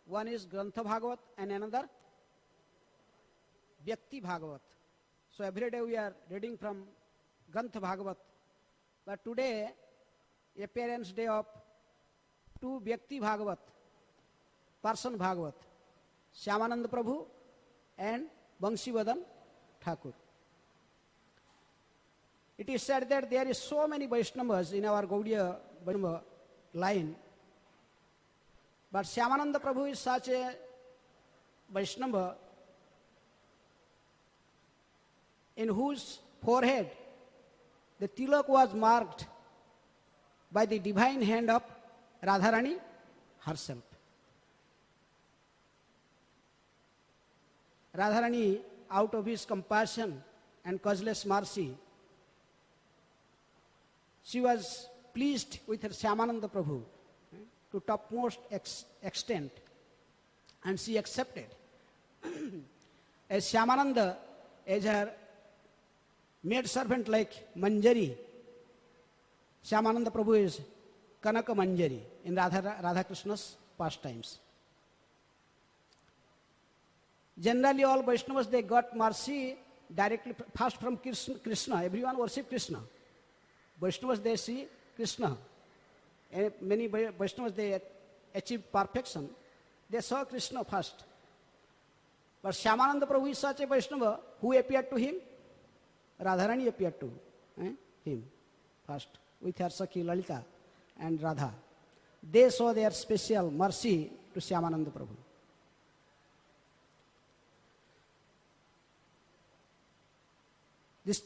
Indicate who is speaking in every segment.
Speaker 1: One is Grantha Bhagavat and another Vyakti Bhagavat. So every day we are reading from Grantha Bhagavat. But today, appearance day of two Vyakti Bhagavat, person Bhagavat, Syamananda Prabhu and Banshivadan Thakur. It is said that there is so many Vaishnavas in our Gaudiya Vaishnava line, but Syamananda Prabhu is such a Vaishnava in whose forehead the tilak was marked by the divine hand of Radharani herself. Radharani, out of his compassion and causeless mercy, she was pleased with her Syamananda Prabhu to topmost extent, and she accepted as Syamananda as her maid servant like Manjari. Syamananda Prabhu is Kanaka Manjari in Radha Krishna's pastimes. Generally all Vaishnavas, they got mercy directly first from Krishna. Everyone worship Krishna. Vaishnavas, they see Krishna. And many Vaishnavas, they achieve perfection. They saw Krishna first. But Syamananda Prabhu is such a Vaishnava. Who appeared to him? Radharani appeared to him first with her Sakhi Lalita and Radha. They saw their special mercy to Syamananda Prabhu. This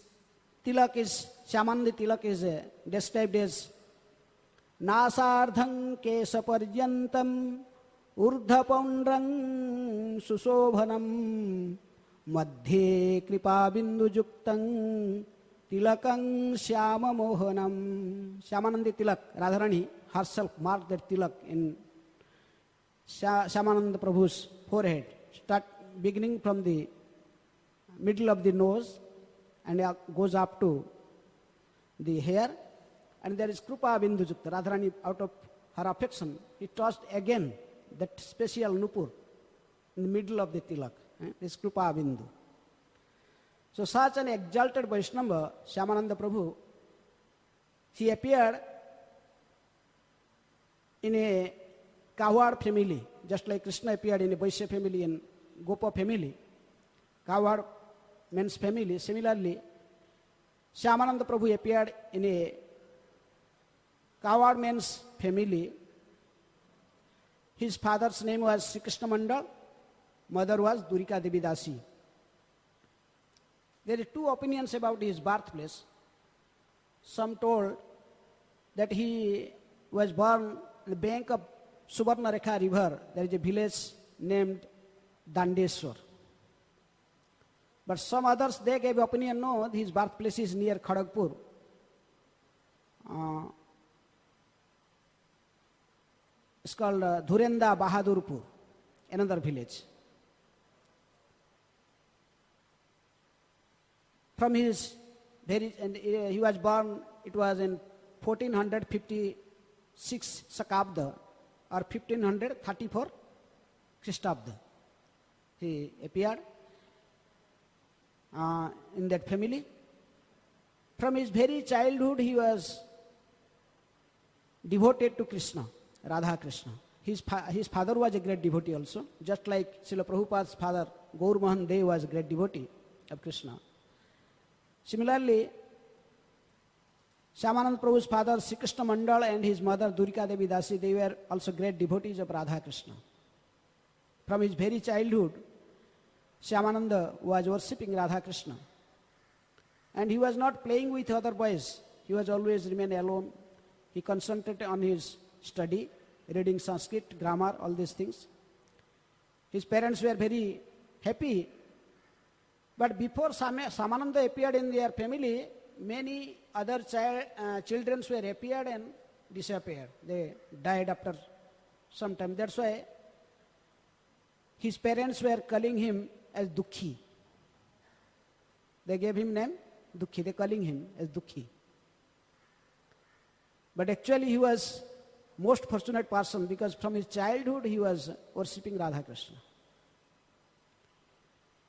Speaker 1: tilak is, Syamananda tilak is described as Nasardham Kesaparyantam Urdhapaundrang Susobhanam Madhye Kripa Bindu Juktam Tilakang Syama Mohanam. Syamananda tilak, Radharani herself marked that tilak in Syamananda Prabhu's forehead, start beginning from the middle of the nose and goes up to the hair, and there is Krupa Bindu Jukta. Radharani, out of her affection, he touched again that special nupur in the middle of the tilak, this Krupa Bindu. So such an exalted Vaishnava, Syamananda Prabhu, he appeared in a Kawad family, just like Krishna appeared in a Vaishya family and Gopa family. Kawad men's family. Similarly, Syamananda Prabhu appeared in a Kawad men's family. His father's name was Sri Krishna Mandal, mother was Durika Devi Dasi. There are two opinions about his birthplace. Some told that he was born on the bank of Subarnarekha river. There is a village named Dandeswar. But some others, they gave opinion, no, his birthplace is near Kharagpur. It's called Dhurenda Bahadurpur, another village. From his he was born, it was in 1456 Sakabda or 1534 Christabda. He appeared in that family. From his very childhood, he was devoted to Krishna, Radha Krishna. His father was a great devotee also, just like Srila Prabhupada's father, Gaur Mohan Dev, was a great devotee of Krishna. Similarly, Syamananda Prabhu's father, Sri Krishna Mandal, and his mother, Durika Devi Dasi, they were also great devotees of Radha Krishna. From his very childhood, Syamananda was worshipping Radha Krishna. And he was not playing with other boys. He was always remain alone. He concentrated on his study, reading Sanskrit, grammar, all these things. His parents were very happy. But before Syamananda appeared in their family, many other children were appeared and disappeared. They died after some time. That's why his parents were calling him as Dukhi. They gave him name Dukhi. They calling him as Dukhi. But actually he was most fortunate person because from his childhood he was worshipping Radha Krishna.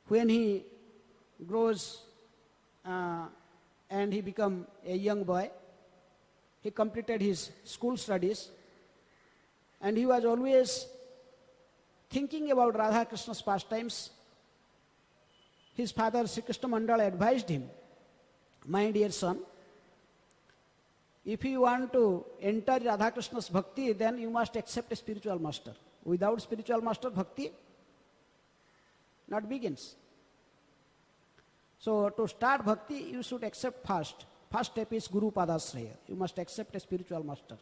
Speaker 1: When he grows and he become a young boy, he completed his school studies and he was always thinking about Radha Krishna's pastimes. His father Sri Krishna Mandal advised him, my dear son, if you want to enter Radha Krishna's bhakti, then you must accept a spiritual master. Without spiritual master, bhakti not begins. So to start bhakti, you should accept first. First step is Guru Padasraya. You must accept a spiritual master.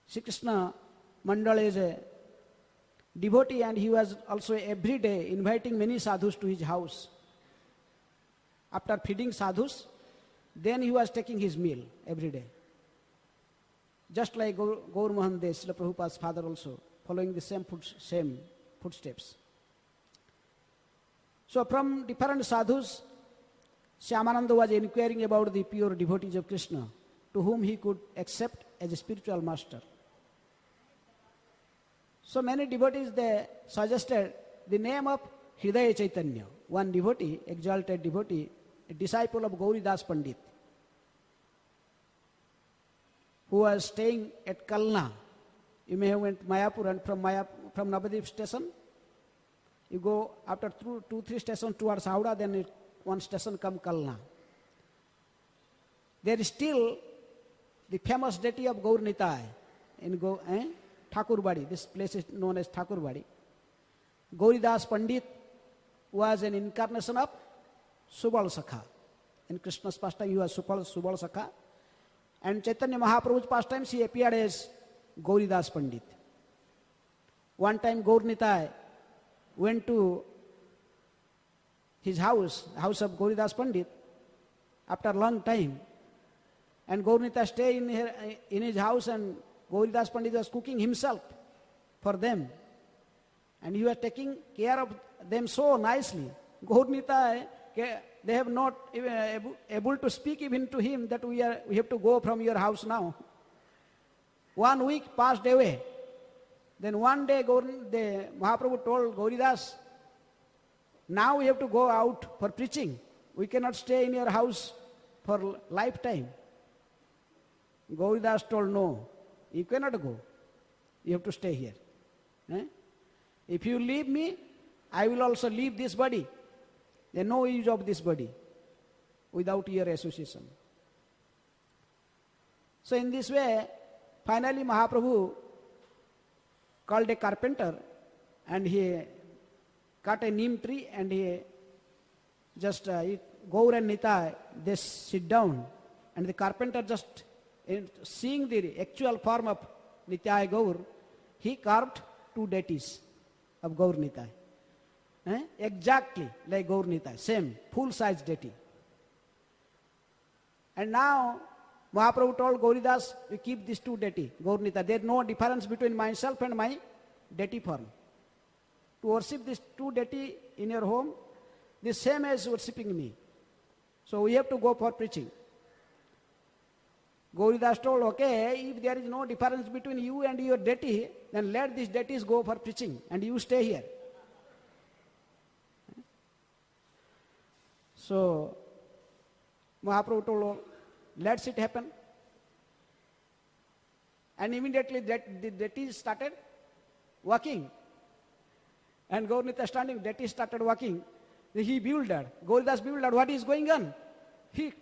Speaker 1: Sri Krishna Mandal is a devotee and he was also every day inviting many sadhus to his house. After feeding sadhus, then he was taking his meal every day. Just like Gaur Mohan Desh, Srila Prabhupada's father also, following the same footsteps. So from different sadhus, Syamananda was inquiring about the pure devotees of Krishna, to whom he could accept as a spiritual master. So many devotees, they suggested the name of Hridaya Chaitanya, one devotee, exalted devotee, a disciple of Gauridas Pandit, who was staying at Kalna. You may have went Mayapur, and from Navadip station, you go after 2-3 stations towards Howrah, then one station come Kalna. There is still the famous deity of Gaur Nitai in Thakurbadi. This place is known as Thakurbadi. Gauridas Pandit was an incarnation of Subal Sakha. In Krishna's pastime, he was Subal Sakha. And Chaitanya Mahaprabhu's pastimes, he appeared as Gauridas Pandit. One time, Gaur Nitai went to his house of Gauridas Pandit, after a long time. And Gaur Nitai stayed in his house, and Gauridas Pandit was cooking himself for them. And he was taking care of them so nicely. Gaur Nitai, they have not even able to speak even to him that we have to go from your house now. 1 week passed away. Then one day the Mahaprabhu told Gauridas, now we have to go out for preaching. We cannot stay in your house for lifetime. Gauridas told, no, you cannot go. You have to stay here. If you leave me, I will also leave this body. There is no use of this body without your association. So in this way, finally Mahaprabhu called a carpenter and he cut a neem tree and he just, Gaur and Nitai, they sit down and the carpenter just, seeing the actual form of Nitai Gaur, he carved 2 deities of Gaur Nitai. Exactly like Gaur Nitai, same, full-size deity. And now Mahaprabhu told Gauridas, you keep these 2 deity, Gaur Nitai. There is no difference between myself and my deity form. To worship these 2 deity in your home, the same as worshipping me. So we have to go for preaching. Gauridas told, okay, if there is no difference between you and your deity, then let these deities go for preaching and you stay here. So Mahaprabhu told, let it happen. And immediately the deity started walking. And Gaur Nitai standing, deity started walking. He bewildered. Gauridas bewildered, what is going on? He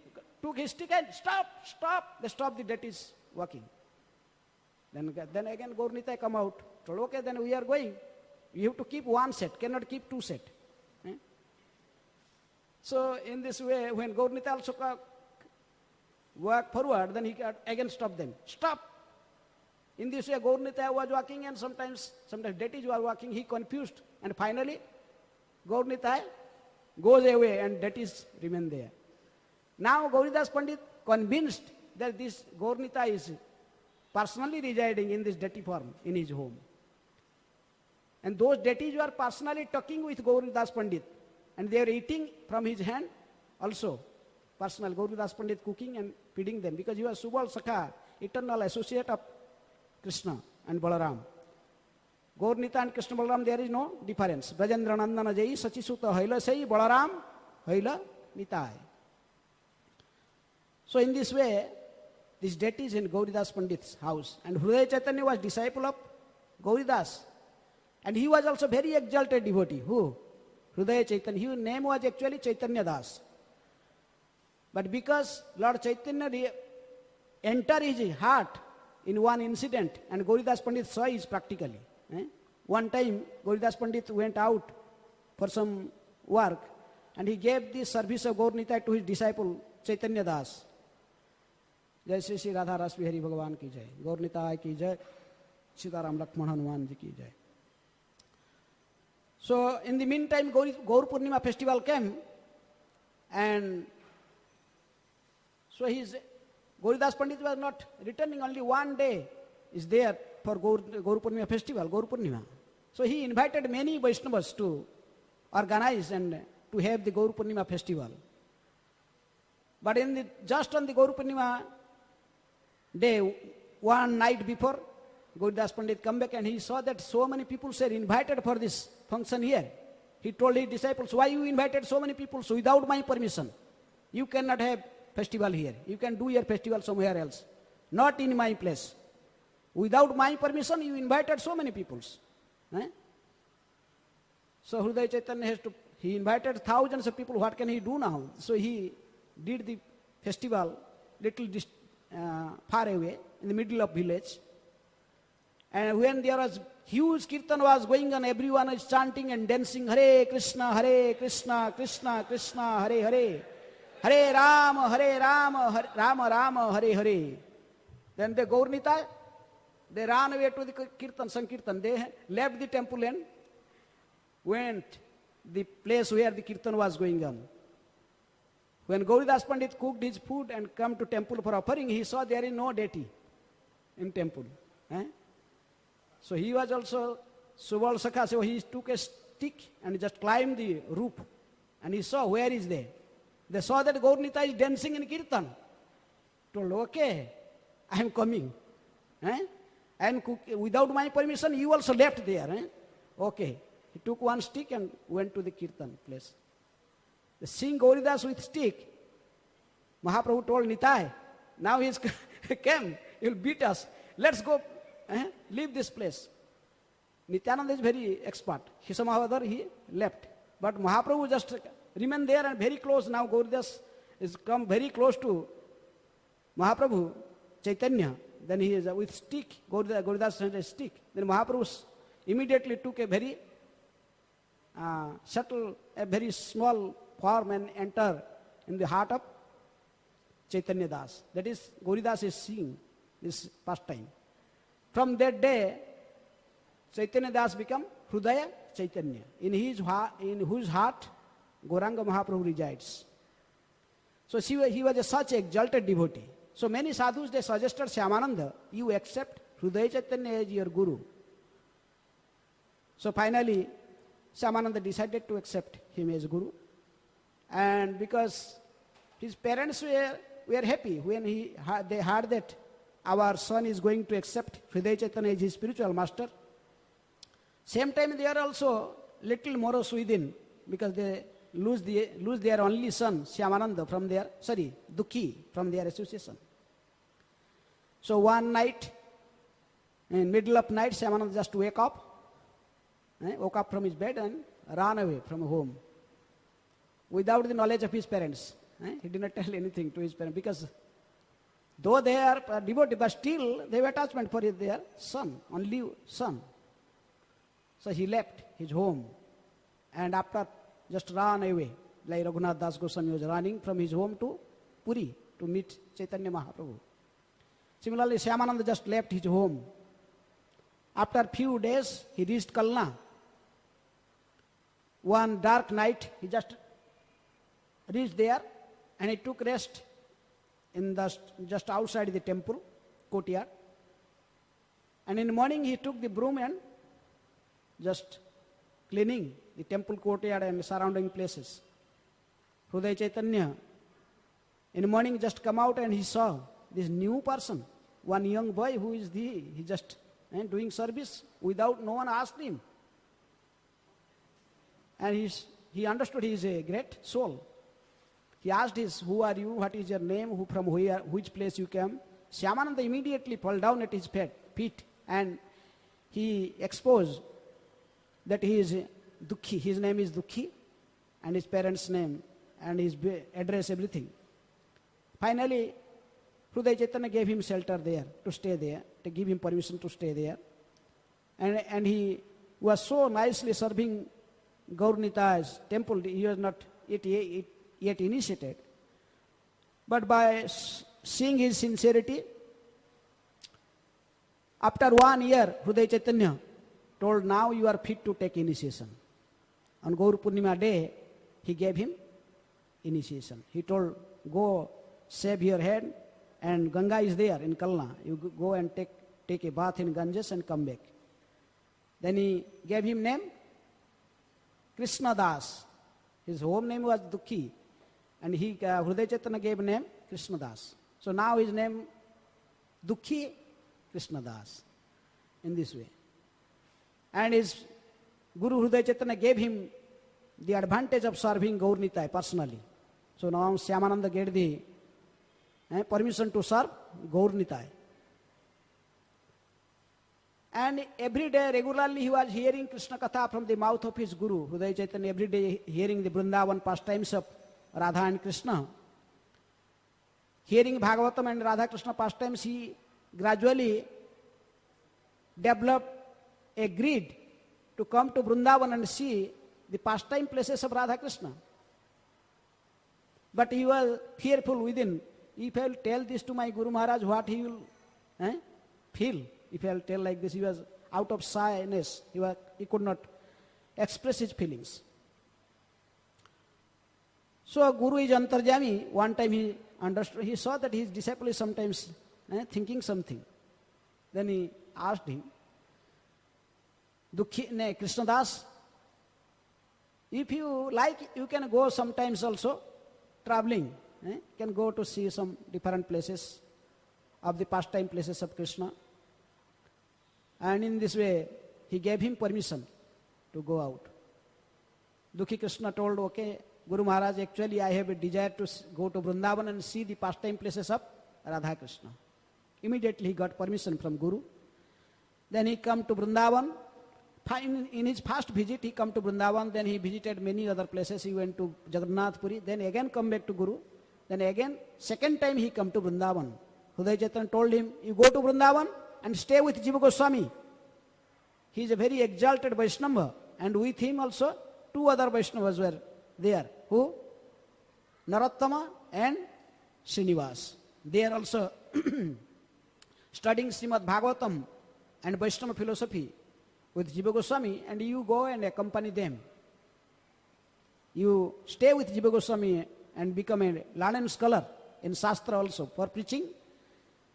Speaker 1: took his stick and stop. They stopped the deities walking. Then again Gaur Nitai come out. Told, okay, then we are going. You have to keep 1 set, cannot keep 2 set. So in this way, when Gaur Nitai also walked forward, then he again stopped them. Stop! In this way, Gaur Nitai was walking and sometimes deities were walking. He confused. And finally, Gaur Nitai goes away and deities remain there. Now Gauridas Pandit convinced that this Gaur Nitai is personally residing in this deity form in his home. And those deities were personally talking with Gauridas Pandit. And they are eating from his hand also. Personal Gauridas Pandit cooking and feeding them. Because he was Subal Sakha. eternal associate of Krishna and Balaram. Gaur Nita and Krishna Balaram, there is no difference. Brajendra Nandana Jai Sachisuta Haila Sai Balaram Haila Nitai. So in this way, this deity is in Gauridas Pandit's house. And Hrudaya Chaitanya was disciple of Gauridas. And he was also very exalted devotee. Who? Hrudaya Chaitanya. His name was actually Chaitanya Das. But because Lord Chaitanya entered his heart in one incident, and Gauridas Pandit saw it practically. One time, Gauridas Pandit went out for some work, and he gave the service of Gaur Nitai to his disciple Chaitanya Das. Jai Shri Shri Radha Ras Bihari Bhagavan ki jai, Gaur Nitai ki jai, Sitaram Lakshman Hanuman ji ki jai. So in the meantime, Gaur Purnima festival came, and so Gauridas Pandit was not returning. Only one day is there for Gaur Purnima festival, Gaur Purnima. So he invited many Vaishnavas to organize and to have the Gaur Purnima festival. But just on the Gaur Purnima day, one night before, Gauridas Pandit come back and he saw that so many people were invited for this function here. He told his disciples, why you invited so many people without my permission? You cannot have festival here. You can do your festival somewhere else. Not in my place. Without my permission, you invited so many people. So Hrudaya Chaitanya he invited thousands of people. What can he do now? So he did the festival little far away in the middle of village. And when there was huge kirtan was going on, everyone is chanting and dancing, Hare Krishna, Krishna Krishna, Hare Hare, Hare Rama, Rama Rama, Hare Hare. Then the Gaur Nitai, they ran away to the kirtan, Sankirtan. They left the temple and went the place where the kirtan was going on. When Gauridas Pandit cooked his food and come to temple for offering, he saw there is no deity in temple. So he was also Subal Sakha, so he took a stick and just climbed the roof. And he saw where is they. They saw that Gaur Nitai is dancing in kirtan. Told, okay, I am coming. And without my permission, you also left there. Okay. He took one stick and went to the kirtan place. Seeing Gauridas with stick, Mahaprabhu told Nitai, now he came, he will beat us. Let's go, leave this place. Nityananda is very expert. He somehow or other he left. But Mahaprabhu just remained there and very close. Now Gauridas is come very close to Mahaprabhu, Chaitanya. Then he is with stick, Gauridas had a stick. Then Mahaprabhu immediately took a very subtle, a very small form and enter in the heart of Chaitanya Das. That is, Gauridas is seeing this pastime. From that day, Chaitanya Das become Hrudaya Chaitanya, in whose heart Gauranga Mahaprabhu resides. So he was such an exalted devotee. So many sadhus, they suggested Syamananda, you accept Hrudaya Chaitanya as your guru. So finally, Syamananda decided to accept him as guru. And because his parents were happy when they heard that our son is going to accept Hrudaya Chaitanya as his spiritual master. Same time they are also little morose within, because they lose their only son, Syamananda, Dukhi, from their association. So one night, in middle of night, Syamananda just woke up from his bed and ran away from home without the knowledge of his parents. He did not tell anything to his parents, because though they are devoted, but still they have attachment for their son, only son. So he left his home and after just ran away, like Raghunath Das Goswami was running from his home to Puri to meet Chaitanya Mahaprabhu. Similarly, Syamananda just left his home. After few days, he reached Kalna. One dark night, he just reached there and he took rest in just outside the temple courtyard. And in the morning, he took the broom and just cleaning the temple courtyard and surrounding places. Hrudaya Chaitanya, in the morning, just come out and he saw this new person one young boy, who is he just doing service without no one asked him. And he understood he is a great soul. He asked who are you, what is your name, from which place you came. Syamananda immediately fell down at his feet and he exposed that he is Dukhi. His name is Dukhi and his parents' name and his address, everything. Finally, Hridaya Chaitanya gave him shelter there, to stay there, to give him permission to stay there. And he was so nicely serving Gaur-Nitaya's temple. He was not yet initiated. But by seeing his sincerity, after 1 year, Hridaya Chaitanya told, now you are fit to take initiation. On Gaur Purnima day, he gave him initiation. He told, go shave your head, and Ganga is there in Kalna. You go and take a bath in Ganges and come back. Then he gave him name Krishna Das. His home name was Dukhi, and Hridaya Chaitanya gave name Krishna Das. So now his name Dukhi Krishna Das, in this way. And his Guru Hridaya Chaitanya gave him the advantage of serving Gaur Nitai personally. So now Syamananda get the permission to serve Gaur Nitai. And every day, regularly, he was hearing Krishna Katha from the mouth of his Guru, Hridaya Chaitanya, every day hearing the Vrindavan pastimes of Radha and Krishna. Hearing Bhagavatam and Radha Krishna pastimes, he gradually developed a greed to come to Vrindavan and see the pastime places of Radha Krishna. But he was fearful within. If I will tell this to my Guru Maharaj, what he will feel? If I will tell like this, he was out of shyness. He could not express his feelings. So Guru is Antarjami. One time he understood, he saw that his disciple is sometimes thinking something. Then he asked him, Krishna Das, if you like, you can go sometimes also traveling. You can go to see some different places of the pastime places of Krishna. And in this way, he gave him permission to go out. Dukhi Krishna told, okay, Guru Maharaj, actually I have a desire to go to Vrindavan and see the pastime places of Radha Krishna. Immediately he got permission from Guru. Then he come to Vrindavan. In his first visit, he come to Vrindavan. Then he visited many other places. He went to Jagannath Puri. Then again come back to Guru. Then again, second time he come to Vrindavan. Hridaya Chaitanya told him, you go to Vrindavan and stay with Jiva Goswami. He is a very exalted Vaishnava. And with him also, 2 other Vaishnavas were there. Who? Narottama and Srinivas. They are also studying Srimad Bhagavatam and Vaishnava philosophy with Jiva Goswami, and you go and accompany them. You stay with Jiva Goswami and become a learned scholar in Shastra also. For preaching,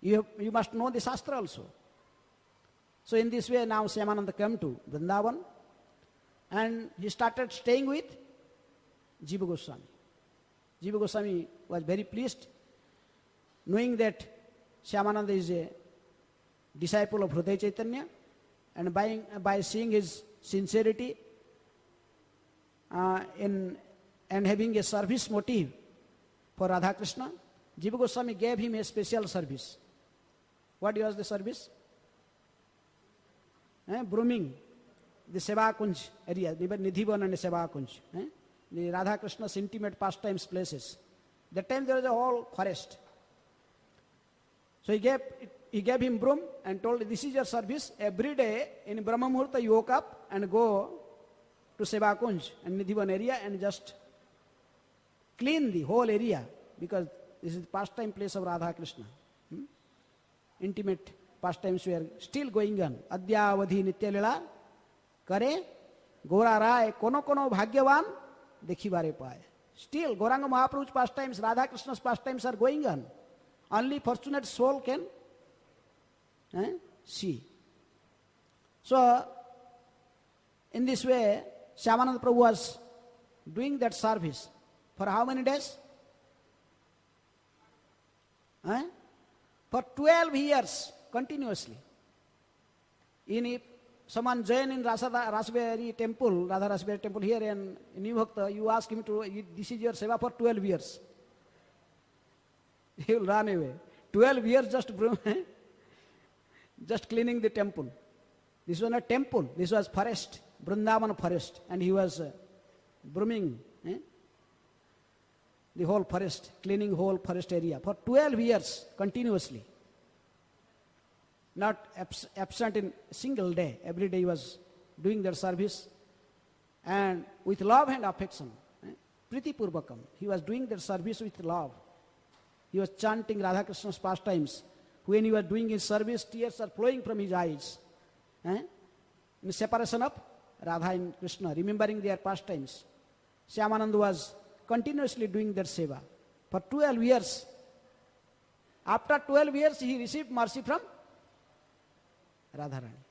Speaker 1: you must know the Shastra also. So in this way, now Syamananda came to Vrindavan and he started staying with Jiva Goswami. Jiva Goswami was very pleased, knowing that Syamananda is a disciple of Hridaya Chaitanya, and by seeing his sincerity and having a service motive for Radha Krishna, Jiva Goswami gave him a special service. What was the service? Brooming the Seva Kunj area, Nidhivan and Seva Kunj, the Radha Krishna's intimate pastimes places. That time there was a whole forest. So he gave him broom and told, this is your service. Every day in Brahma Muhurta you woke up and go to Seva Kunj and Nidhivan area and just clean the whole area, because this is the pastime place of Radha Krishna. Intimate pastimes were still going on. Adyavadhi Nityalila Kare Gora Rai Kono Kono Bhagyavan Dekhivare Paye. Still Gauranga Mahaprabhu's pastimes, Radha Krishna's pastimes are going on. Only fortunate soul can see. So in this way, Syamananda Prabhu was doing that service. For how many days? for 12 years continuously. If someone join in Rasbari temple, Radha Rasbari temple here in New Bhakta, you ask him to, this is your seva for 12 years. He will run away. 12 years just cleaning the temple. This was not temple, this was forest, Vrindavan forest, and he was brooming the whole forest, cleaning whole forest area for 12 years continuously. Not absent in a single day. Every day he was doing their service, and with love and affection. Priti Purvakam. He was doing their service with love. He was chanting Radha Krishna's pastimes. When he was doing his service, tears are flowing from his eyes. In the separation of Radha and Krishna, remembering their pastimes. Syamananda was continuously doing their seva for 12 years. After 12 years, he received mercy from Radharani.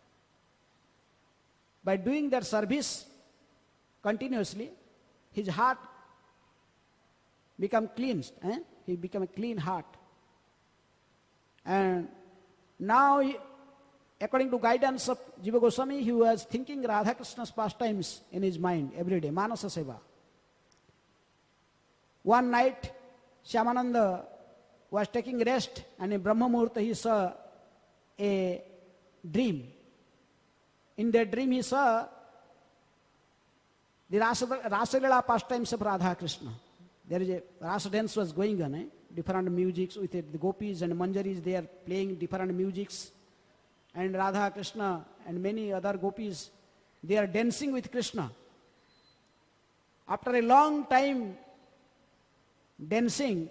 Speaker 1: By doing their service continuously, his heart became cleansed. He became a clean heart. And now, according to guidance of Jiva Goswami, he was thinking Radha Krishna's pastimes in his mind every day, Manasa Seva. One night, Syamananda was taking rest, and in Brahma Muhurta he saw a dream. In that dream he saw the Rasalila pastimes of Radha Krishna. There is a Rasa dance was going on, different musics with it. The gopis and manjaris, they are playing different musics. And Radha Krishna and many other gopis, they are dancing with Krishna. After a long time dancing,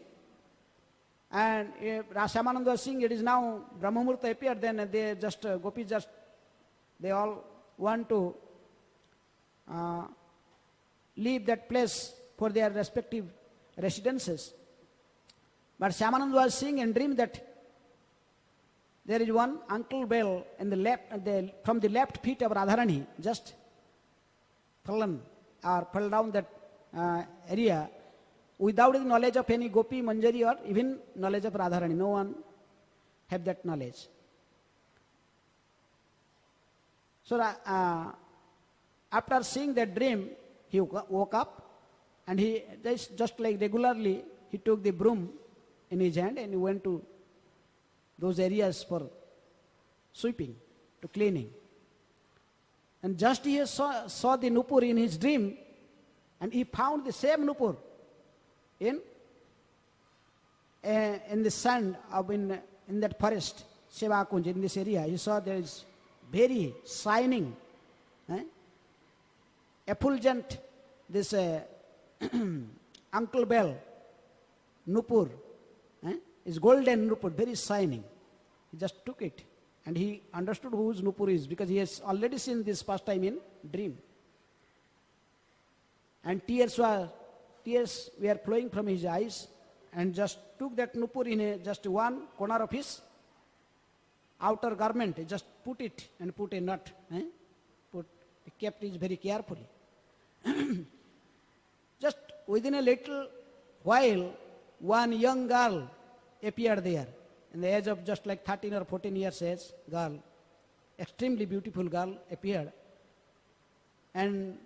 Speaker 1: and Syamananda was seeing it is now Brahma Muhurta appeared, then they just, gopis just, they all want to leave that place for their respective residences. But Syamananda was seeing in dream that there is one ankle bell in the left, from the left feet of Radharani, just fell down that area without the knowledge of any gopi, manjari, or even knowledge of Radharani. No one have that knowledge. So after seeing that dream, he woke up, and he just like regularly, he took the broom in his hand and he went to those areas for sweeping, to cleaning. And just he saw the nupur in his dream, and he found the same nupur in the sand in that forest, Seva Kunj, in this area. He saw there is very shining, effulgent, this ankle bell, nupur, is golden nupur, very shining. He just took it, and he understood whose nupur is, because he has already seen this first time in dream. And tears were flowing from his eyes, and just took that nupur in just one corner of his outer garment. He just put it and put a nut. He kept it very carefully. Just within a little while, one young girl appeared there, in the age of just like 13 or 14 years age girl, extremely beautiful girl appeared. And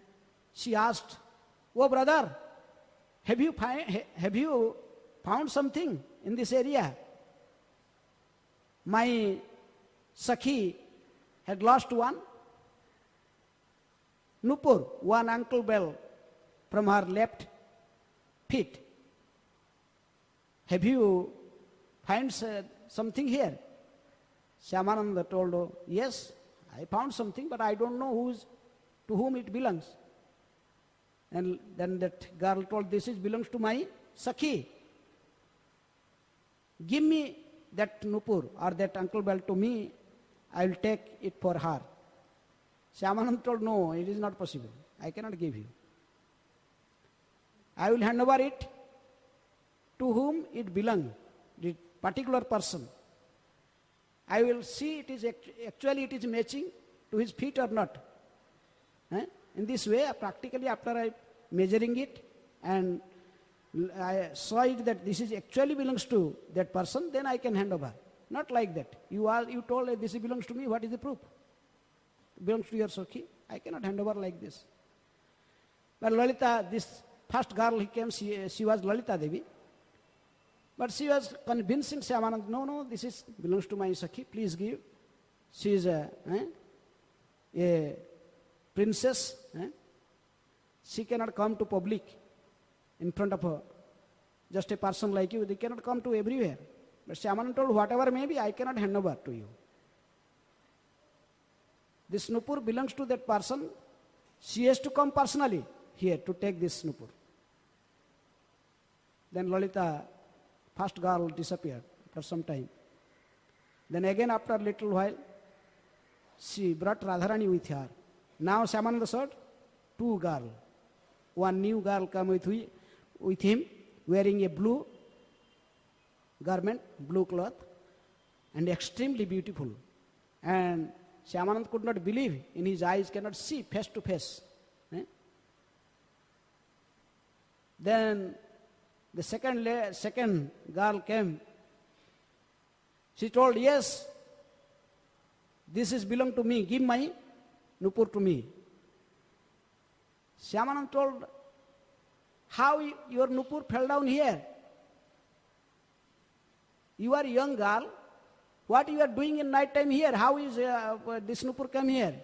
Speaker 1: she asked, "Oh brother, have you found something in this area? My Sakhi had lost one nupur, one ankle bell from her left feet. Have you found something here?" Syamananda told her, "Yes, I found something, but I don't know to whom it belongs." And then that girl told, "This belongs to my Sakhi. Give me that nupur or that ankle bell to me, I will take it for her." Syamananda told, "No, it is not possible. I cannot give you. I will hand over it to whom it belongs, the particular person. I will see it is actually matching to his feet or not." In this way, practically after I measuring it and I saw it that this is actually belongs to that person, then I can hand over. Not like that. You told this belongs to me. What is the proof? It belongs to your Sakhi. I cannot hand over like this. But Lalita, this first girl who came, she was Lalita Devi. But she was convincing Syamananda, no, this belongs to my Sakhi, please give. She is a princess. She cannot come to public in front of her. Just a person like you, they cannot come to everywhere. But Syamananda told, whatever may be, I cannot hand over to you. This nupur belongs to that person. She has to come personally here to take this nupur. Then Lalita, first girl, disappeared after some time. Then again after a little while, she brought Radharani with her. Now Syamananda saw two girls. One new girl come with him, wearing a blue garment, blue cloth, and extremely beautiful. And Syamananda could not believe in his eyes, cannot see face to face. Then the second girl came. She told, yes, this is belong to me. Give my nupur to me. Syamananda told, how your nupur fell down here? You are a young girl. What you are doing in night time here? How is this nupur come here?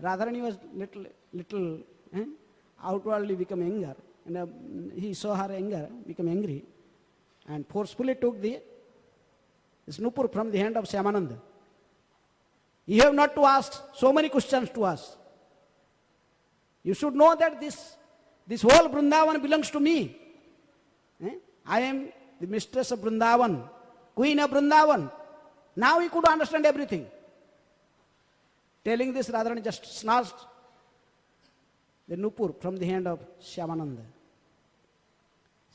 Speaker 1: Radharani was little outwardly become anger. And he saw her anger, become angry, and forcefully took this nupur from the hand of Syamananda. You have not to ask so many questions to us. You should know that this whole Vrindavan belongs to me. I am the mistress of Vrindavan, queen of Vrindavan. Now he could understand everything. Telling this, Radharani just snatched the nupur from the hand of Syamananda.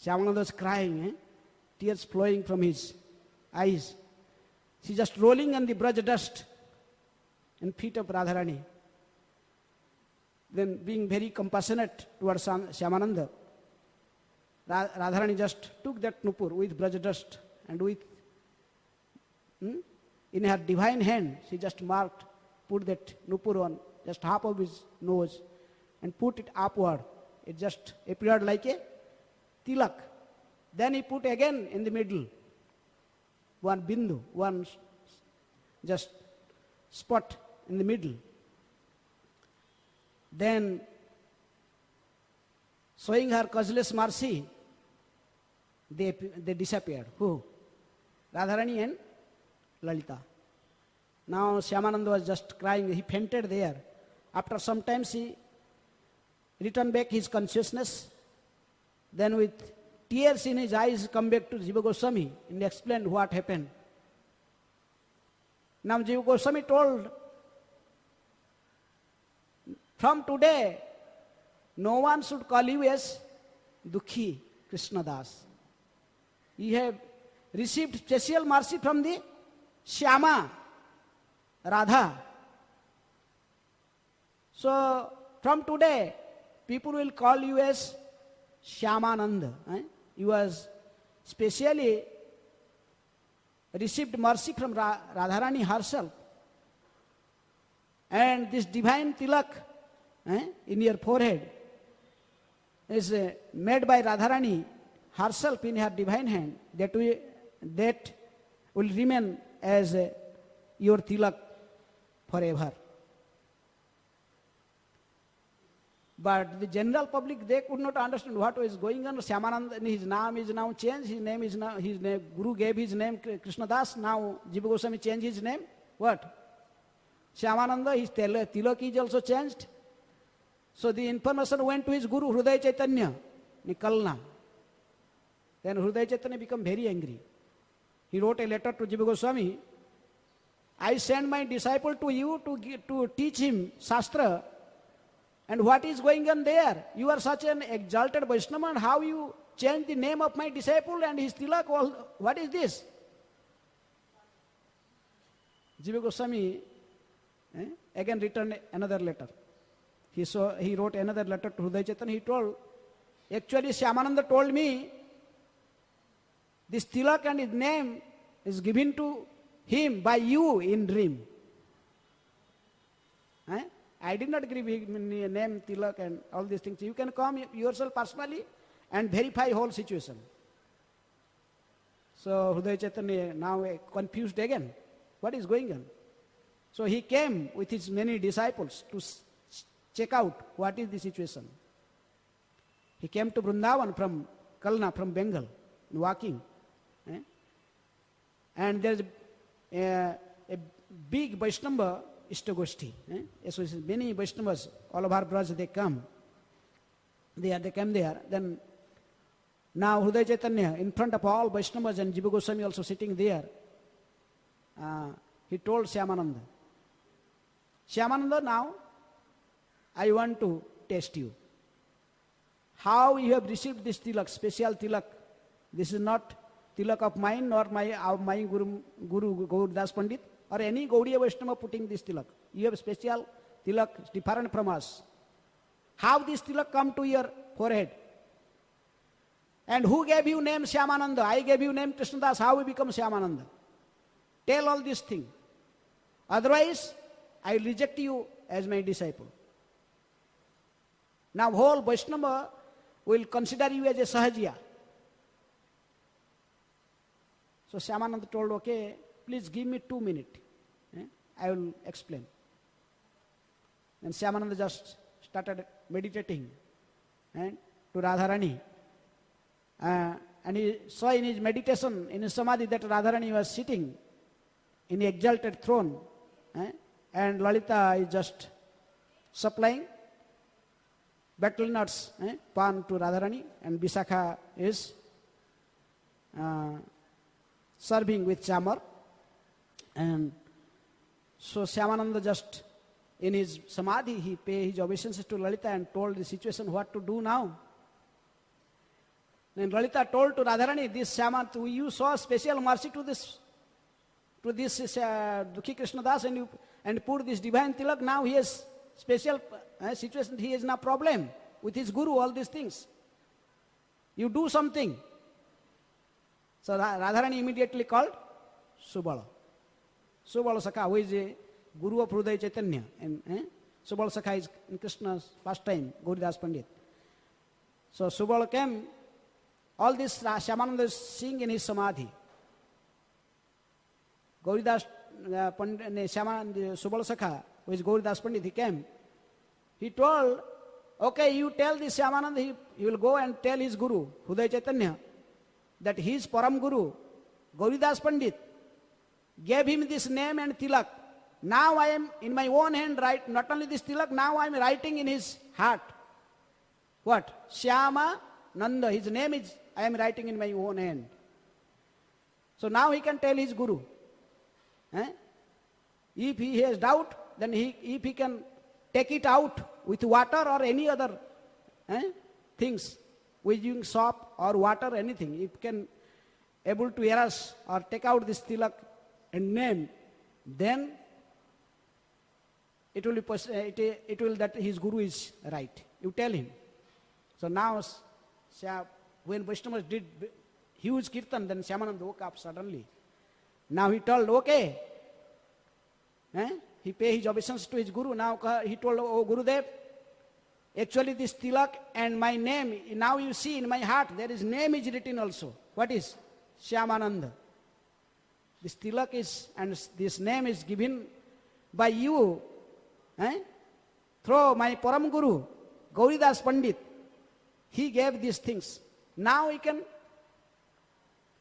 Speaker 1: Syamananda was crying, tears flowing from his eyes. She just rolling on the braj dust and feet of Radharani. Then being very compassionate towards Syamananda, Radharani just took that nupur with braj dust and with in her divine hand, she just put that nupur on just half of his nose and put it upward. It just appeared like a tilak. Then he put again in the middle, one bindu, one just spot in the middle. Then, showing her causeless mercy, they disappeared. Who? Radharani and Lalita. Now Syamananda was just crying. He fainted there. After some time, he returned back his consciousness. Then with tears in his eyes, come back to Jiva Goswami and explained what happened. Now Jiva Goswami told, from today, no one should call you as Dukhi Krishna Das. You have received special mercy from the Shyama, Radha. So, from today, people will call you as Syamananda. You was specially received mercy from Radharani herself. And this divine tilak in your forehead is made by Radharani herself in her divine hand. That will remain as your tilak forever. But the general public, they could not understand what was going on. Syamananda, his name is now changed. His Guru gave his name Krishnadas. Now Jiva Goswami changed his name. What? Syamananda, his tilak is also changed. So the information went to his Guru, Hruday Chaitanya, Nikalna. Then Hruday Chaitanya became very angry. He wrote a letter to Jiva Goswami. I send my disciple to you to teach him Shastra. And what is going on there? You are such an exalted Vaishnava, and how you change the name of my disciple and his tilak? What is this? Jiva Goswami again returned another letter. He wrote another letter to Hruday Chaitanya. He told, actually Syamananda told me, this tilak and his name is given to him by you in dream. I did not give him name, tilak and all these things. You can come yourself personally and verify whole situation. So Hridaya Chaitanya now confused again. What is going on? So he came with his many disciples to check out what is the situation. He came to Vrindavan from Kalna, from Bengal, walking. And there is a big Vaishnava Ishtagoshti. So many Vaishnavas all over Braj, they come. They came there. Then now Hridaya Chaitanya, in front of all Vaishnavas and Jiva Goswami also sitting there, he told Syamananda, Syamananda, now I want to test you. How you have received this tilak, special tilak. This is not tilak of mine or my Guru Gauradas Pandit or any Gaudiya Vaishnava putting this tilak. You have special tilak different from us. How this tilak come to your forehead? And who gave you name Syamananda? I gave you name Krishnadas. How we become Syamananda? Tell all these things. Otherwise, I will reject you as my disciple. Now whole Vaishnava will consider you as a Sahajiya. So Syamananda told, okay, please give me 2 minutes. I will explain. And Syamananda just started meditating to Radharani. And he saw in his meditation, in his samadhi, that Radharani was sitting in the exalted throne. And Lalita is just supplying betel nuts, pan to Radharani, and Visakha is serving with chamar. And so Syamananda just, in his samadhi, he paid his obeisances to Lalita and told the situation what to do now. Then Lalita told to Radharani, this Syamananda, you saw special mercy to this Dukhi Krishnadas and put this divine tilak. Now he has special situation, he has no problem with his guru, all these things. You do something. So Radharani immediately called Subala. Subala Sakha, who is a guru of Hridaya Chaitanya. And Subala Sakha is in Krishna's pastime, Gauridas Pandit. So Subala came, all this Syamananda is seeing in his samadhi. Gauridas Subala Sakha, who is Gauridas Pandit, he came. He told, okay, you tell this Syamananda, he will go and tell his guru, Hridaya Chaitanya, that his Param Guru, Gauridas Pandit, gave him this name and tilak. Now I am in my own hand write, not only this tilak, now I am writing in his heart. What? Syamananda, his name is, I am writing in my own hand. So now he can tell his guru. If he has doubt, then if he can take it out with water or any other things, with using soap or water, anything, if he can able to erase or take out this tilak and name, then it will that his guru is right. You tell him. So now, when Vaishnavas did huge kirtan, then Syamananda woke up suddenly. Now he told, okay. He paid his obeisance to his guru. Now he told, oh Gurudev, actually this tilak and my name, now you see in my heart, there is name is written also. What is? Syamananda. This tilak is, and this name is given by you, through my Param Guru, Gauridas Pandit. He gave these things. Now he can,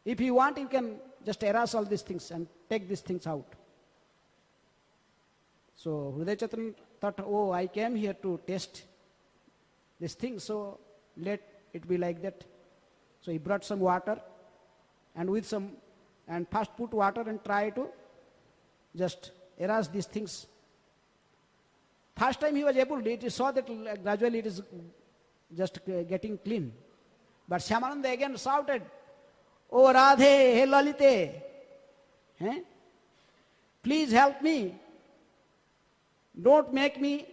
Speaker 1: if you want, you can just erase all these things and take these things out. So Hridaya Chaitanya thought, oh, I came here to test this thing, so let it be like that. So he brought some water and first put water and try to just erase these things. First time he was able, he saw that gradually it is just getting clean. But Syamananda again shouted, oh Radhe, hey Lalite, please help me. Don't make me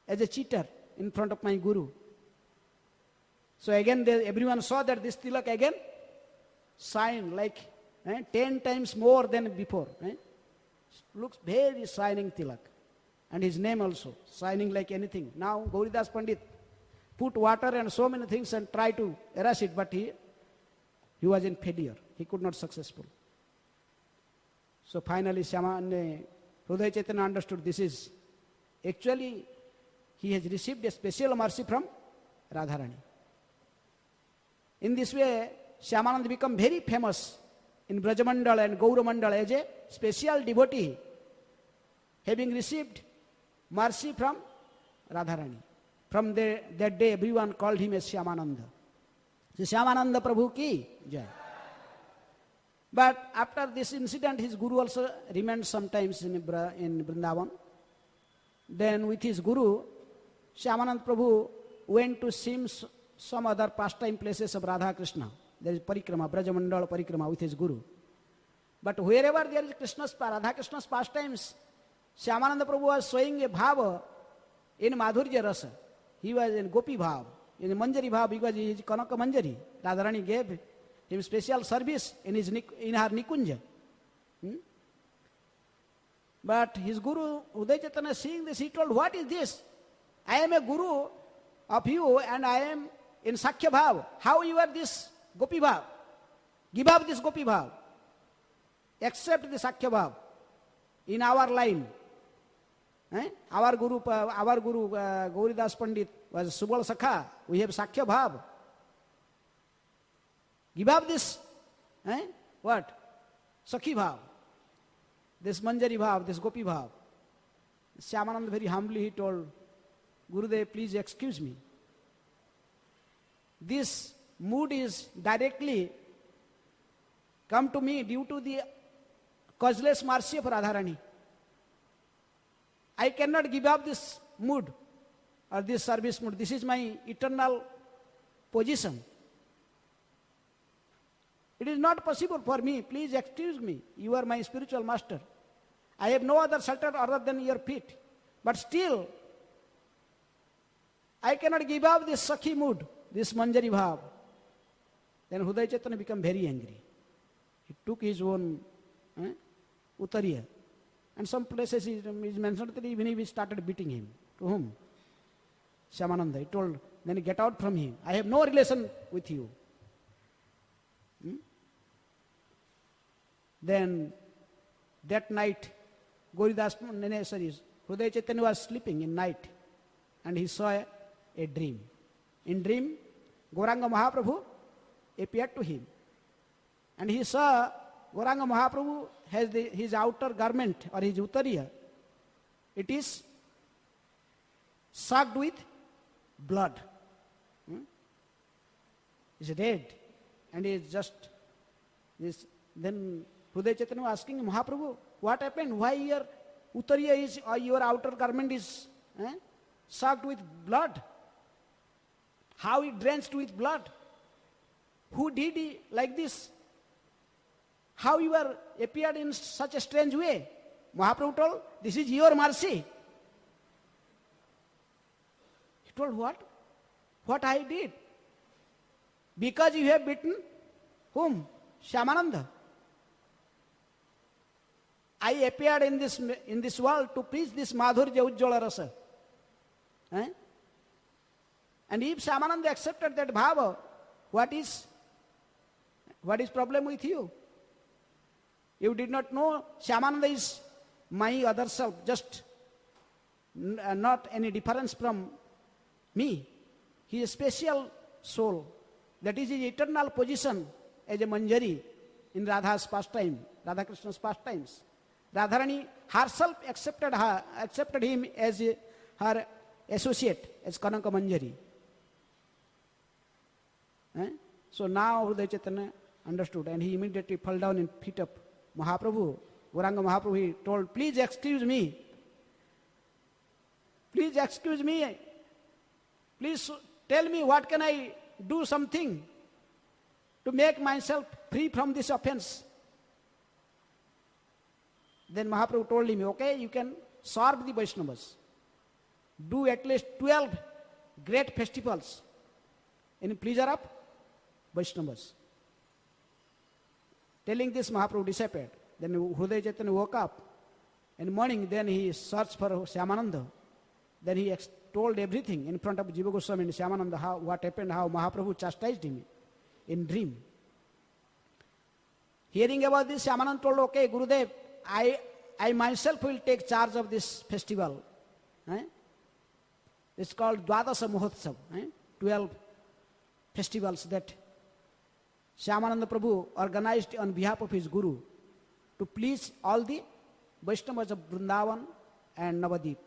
Speaker 1: as a cheater in front of my guru. So again everyone saw that this tilak again shine like 10 times more than before. Looks very shining tilak. And his name also, shining like anything. Now Gauridas Pandit put water and so many things and try to erase it, but he was in failure. He could not successful. So finally Hridaya Chaitanya understood this is, actually he has received a special mercy from Radharani. In this way, Syamananda became very famous in Brajamandal and Gauramandal as a special devotee, having received mercy from Radharani. From that day, everyone called him as Syamananda. So Syamananda Prabhu ki jai. But after this incident, his guru also remained sometimes in Vrindavan. Then with his guru, Syamananda Prabhu went to some other pastime places of Radha Krishna. There is Parikrama, Brajamandal Parikrama with his guru. But wherever there is Radha Krishna's pastimes, Syamananda Prabhu was showing a bhava in Madhurya Rasa. He was in Gopi bhav, in Manjari bhav, because he is Kanaka Manjari. Radharani gave him special service in her Nikunja. But his guru, Hridaya Chaitanya, seeing this, he told, what is this? I am a guru of you and I am in Sakhya bhav. How you are this Gopi bhav? Give up this Gopi bhav. Accept the Sakhya bhav in our line. Our guru Gauridas Pandit was Subal Sakha. We have Sakhya bhav. Give up this, what? Sakhi bhav. This Manjari bhav, this Gopi bhav. Syamananda very humbly he told, Gurudev, please excuse me. This mood is directly come to me due to the causeless mercy of Radharani. I cannot give up this mood or this service mood. This is my eternal position. It is not possible for me. Please excuse me. You are my spiritual master. I have no other shelter other than your feet. But still, I cannot give up this Sakhi mood, this Manjari bhav. Then Hridaya Chaitanya became very angry. He took his own Uttariya. And some places it is mentioned that even he started beating him. To whom? Syamananda. He told, then get out from him. I have no relation with you. Then that night, Hridaya Chaitanya was sleeping in night and he saw a dream. In dream, Gauranga Mahaprabhu appeared to him. And he saw Gauranga Mahaprabhu has his outer garment or his uttariya. It is soaked with blood. It's red. And he is just this. Then Hridaya Chaitanya was asking Mahaprabhu, what happened? Why your uttariya is, or your outer garment is soaked with blood? How it drenched with blood? Who did it like this? How you are appeared in such a strange way? Mahaprabhu told, this is your mercy. He told, what? What I did? Because you have beaten whom? Syamananda. I appeared in this world to preach this Madhurya Ujjvala Rasa. And if Syamananda accepted that bhava, what is problem with you? You did not know Syamananda is my other self, just not any difference from me. He is a special soul. That is his eternal position as a Manjari in Radha's pastime, Radha Krishna's pastimes. Radharani herself accepted him as her associate, as Kanaka Manjari. So now Hridaya Chaitanya understood and he immediately fell down and feet up Mahaprabhu, Gauranga Mahaprabhu. He told, please excuse me. Please excuse me. Please tell me what can I do something to make myself free from this offense. Then Mahaprabhu told him, okay, you can serve the Vaishnavas. Do at least 12 great festivals in pleasure of Vaishnavas. Telling this, Mahaprabhu disappeared. Then Hridaya Chaitanya woke up. In the morning, then he searched for Syamananda. Then he told everything in front of Jiva Goswami and Syamananda, what happened, how Mahaprabhu chastised him in dream. Hearing about this, Syamananda told, okay, Gurudev, I myself will take charge of this festival. It's called Dwadasa Mahotsav. 12 festivals that Syamananda Prabhu organized on behalf of his Guru to please all the Vaishnavas of Vrindavan and Navadip.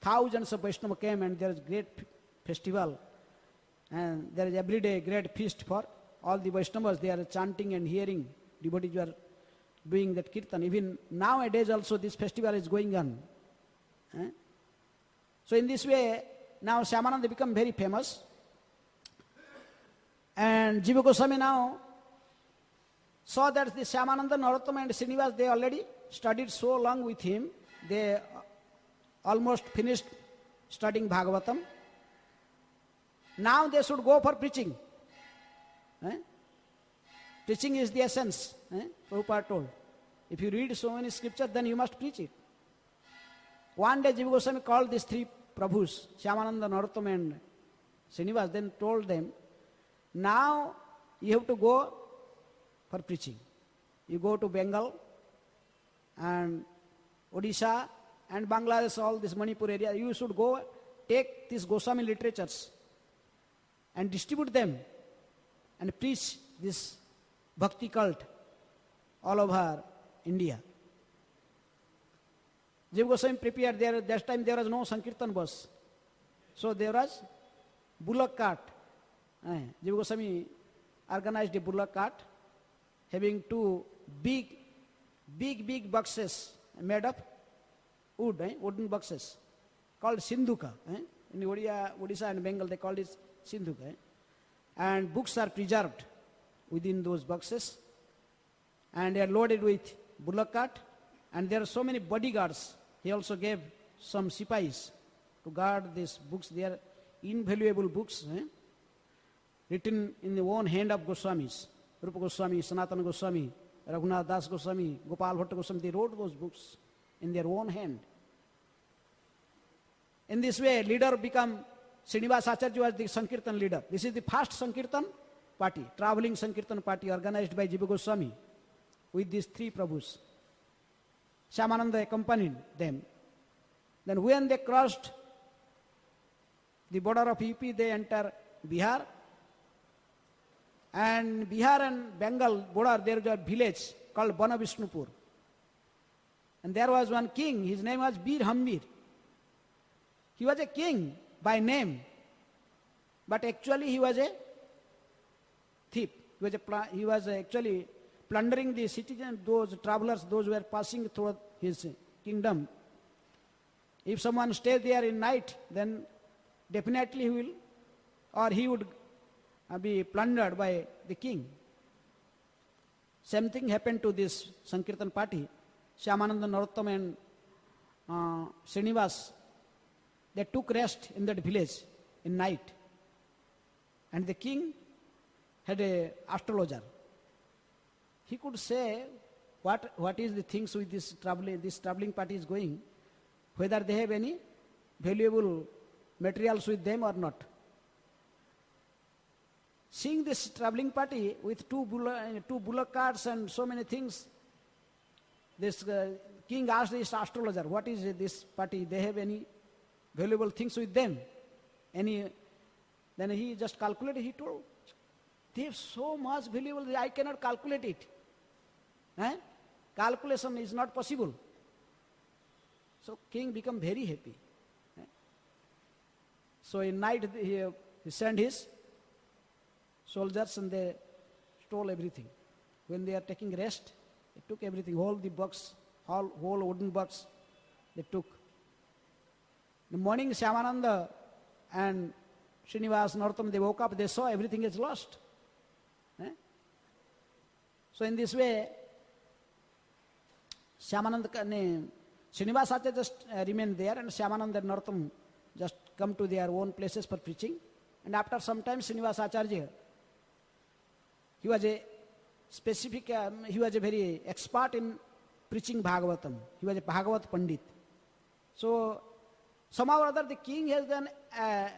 Speaker 1: Thousands of Vaishnavas came and there is great festival. And there is every day great feast for all the Vaishnavas. They are chanting and hearing. Devotees are doing that kirtan. Even nowadays also this festival is going on. So in this way, now Syamananda become very famous. And Jiva Goswami now saw that the Syamananda, Narottama and Srinivas, they already studied so long with him. They almost finished studying Bhagavatam. Now they should go for preaching. Preaching is the essence. Prabhupada told. If you read so many scriptures, then you must preach it. One day Jiva Goswami called these three Prabhus, Syamananda, Narottama and Srinivas, then told them, now you have to go for preaching. You go to Bengal and Odisha and Bangladesh, all this Manipur area. You should go take these Goswami literatures and distribute them and preach this bhakti cult all over India. Jiva Goswami prepared there. That time there was no Sankirtan bus. So there was bullock cart. Jiva Goswami organized a bullock cart having two big boxes made of wood, wooden boxes called Sindhuka. In Odisha and Bengal they called it Sindhuka. And books are preserved within those boxes. And they are loaded with bullock cart. And there are so many bodyguards. He also gave some sipais to guard these books. They are invaluable books, written in the own hand of Goswamis. Rupa Goswami, Sanatana Goswami, Raghunath Das Goswami, Gopal Bhatta Goswami, they wrote those books in their own hand. In this way, leader become, Srinivas Acharya was the Sankirtan leader. This is the first Sankirtan party, traveling Sankirtan party organized by Jiva Goswami with these three Prabhus. Syamananda accompanied them. Then when they crossed the border of UP, they enter Bihar. And Bihar and Bengal border, there is a village called Banavishnupur. And there was one king, his name was Bir Hambir. He was a king by name, but actually he was a thief. He was actually plundering the citizens, those travelers, those who were passing through his kingdom. If someone stays there in night, then definitely he would be plundered by the king. Same thing happened to this Sankirtan party. Syamananda, Narottama and Srinivas, they took rest in that village in night. And the king had an astrologer. He could say what is the things with this traveling party is going, whether they have any valuable materials with them or not. Seeing this traveling party with two bullock carts and so many things, this king asked this astrologer, what is this party? They have any valuable things with them? Then he just calculated, he told, they have so much valuable, I cannot calculate it. Calculation is not possible. So king become very happy. So in night he sent his soldiers and they stole everything. When they are taking rest, they took everything, all the box, whole wooden box they took. In the morning, Syamananda and Srinivas, Narottama, they woke up, they saw everything is lost. So in this way, Srinivas Acharya just remained there, and Syamananda and Narottama just come to their own places for preaching. And after some time, Srinivas Acharya, he was a specific, he was a very expert in preaching Bhagavatam. He was a Bhagavat Pandit. So somehow or other the king has done a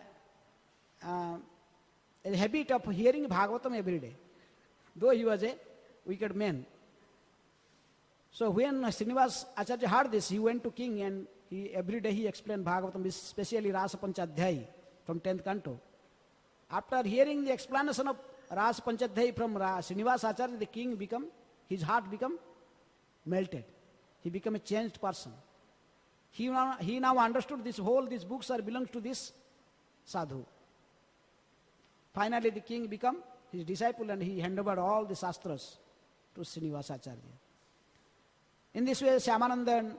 Speaker 1: habit of hearing Bhagavatam every day, though he was a wicked man. So when Srinivas Acharya heard this, he went to king and every day he explained Bhagavatam, especially Rasa Panchadhyay from 10th canto. After hearing the explanation of Rasa Panchadhyay from Srinivas Acharya, the king his heart became melted. He became a changed person. He now understood these books belongs to this sadhu. Finally the king became his disciple and he handed over all the shastras to Srinivas Acharya. In this way, Syamananda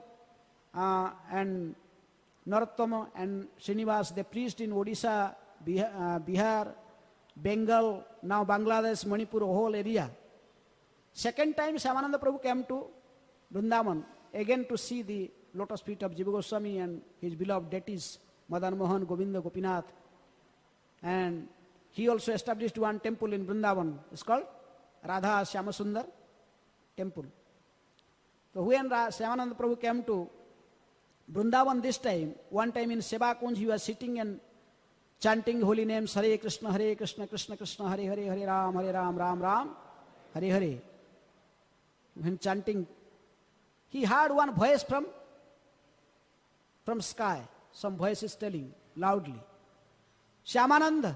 Speaker 1: and Narottama and Srinivas, they preached in Odisha, Bihar, Bengal, now Bangladesh, Manipur, whole area. Second time, Syamananda Prabhu came to Vrindavan, again to see the lotus feet of Jiva Goswami and his beloved deities, Madan Mohan, Govinda, Gopinath. And he also established one temple in Vrindavan. It's called Radha Shyamasundar Temple. So when Syamananda Prabhu came to Vrindavan this time, one time in Seva Kunj, he was sitting and chanting holy names, Hare Krishna, Krishna Krishna, Hare Hare, Hare Ram, Ram Ram, Hare Hare. When chanting, he heard one voice from sky. Some voice is telling loudly, Syamananda,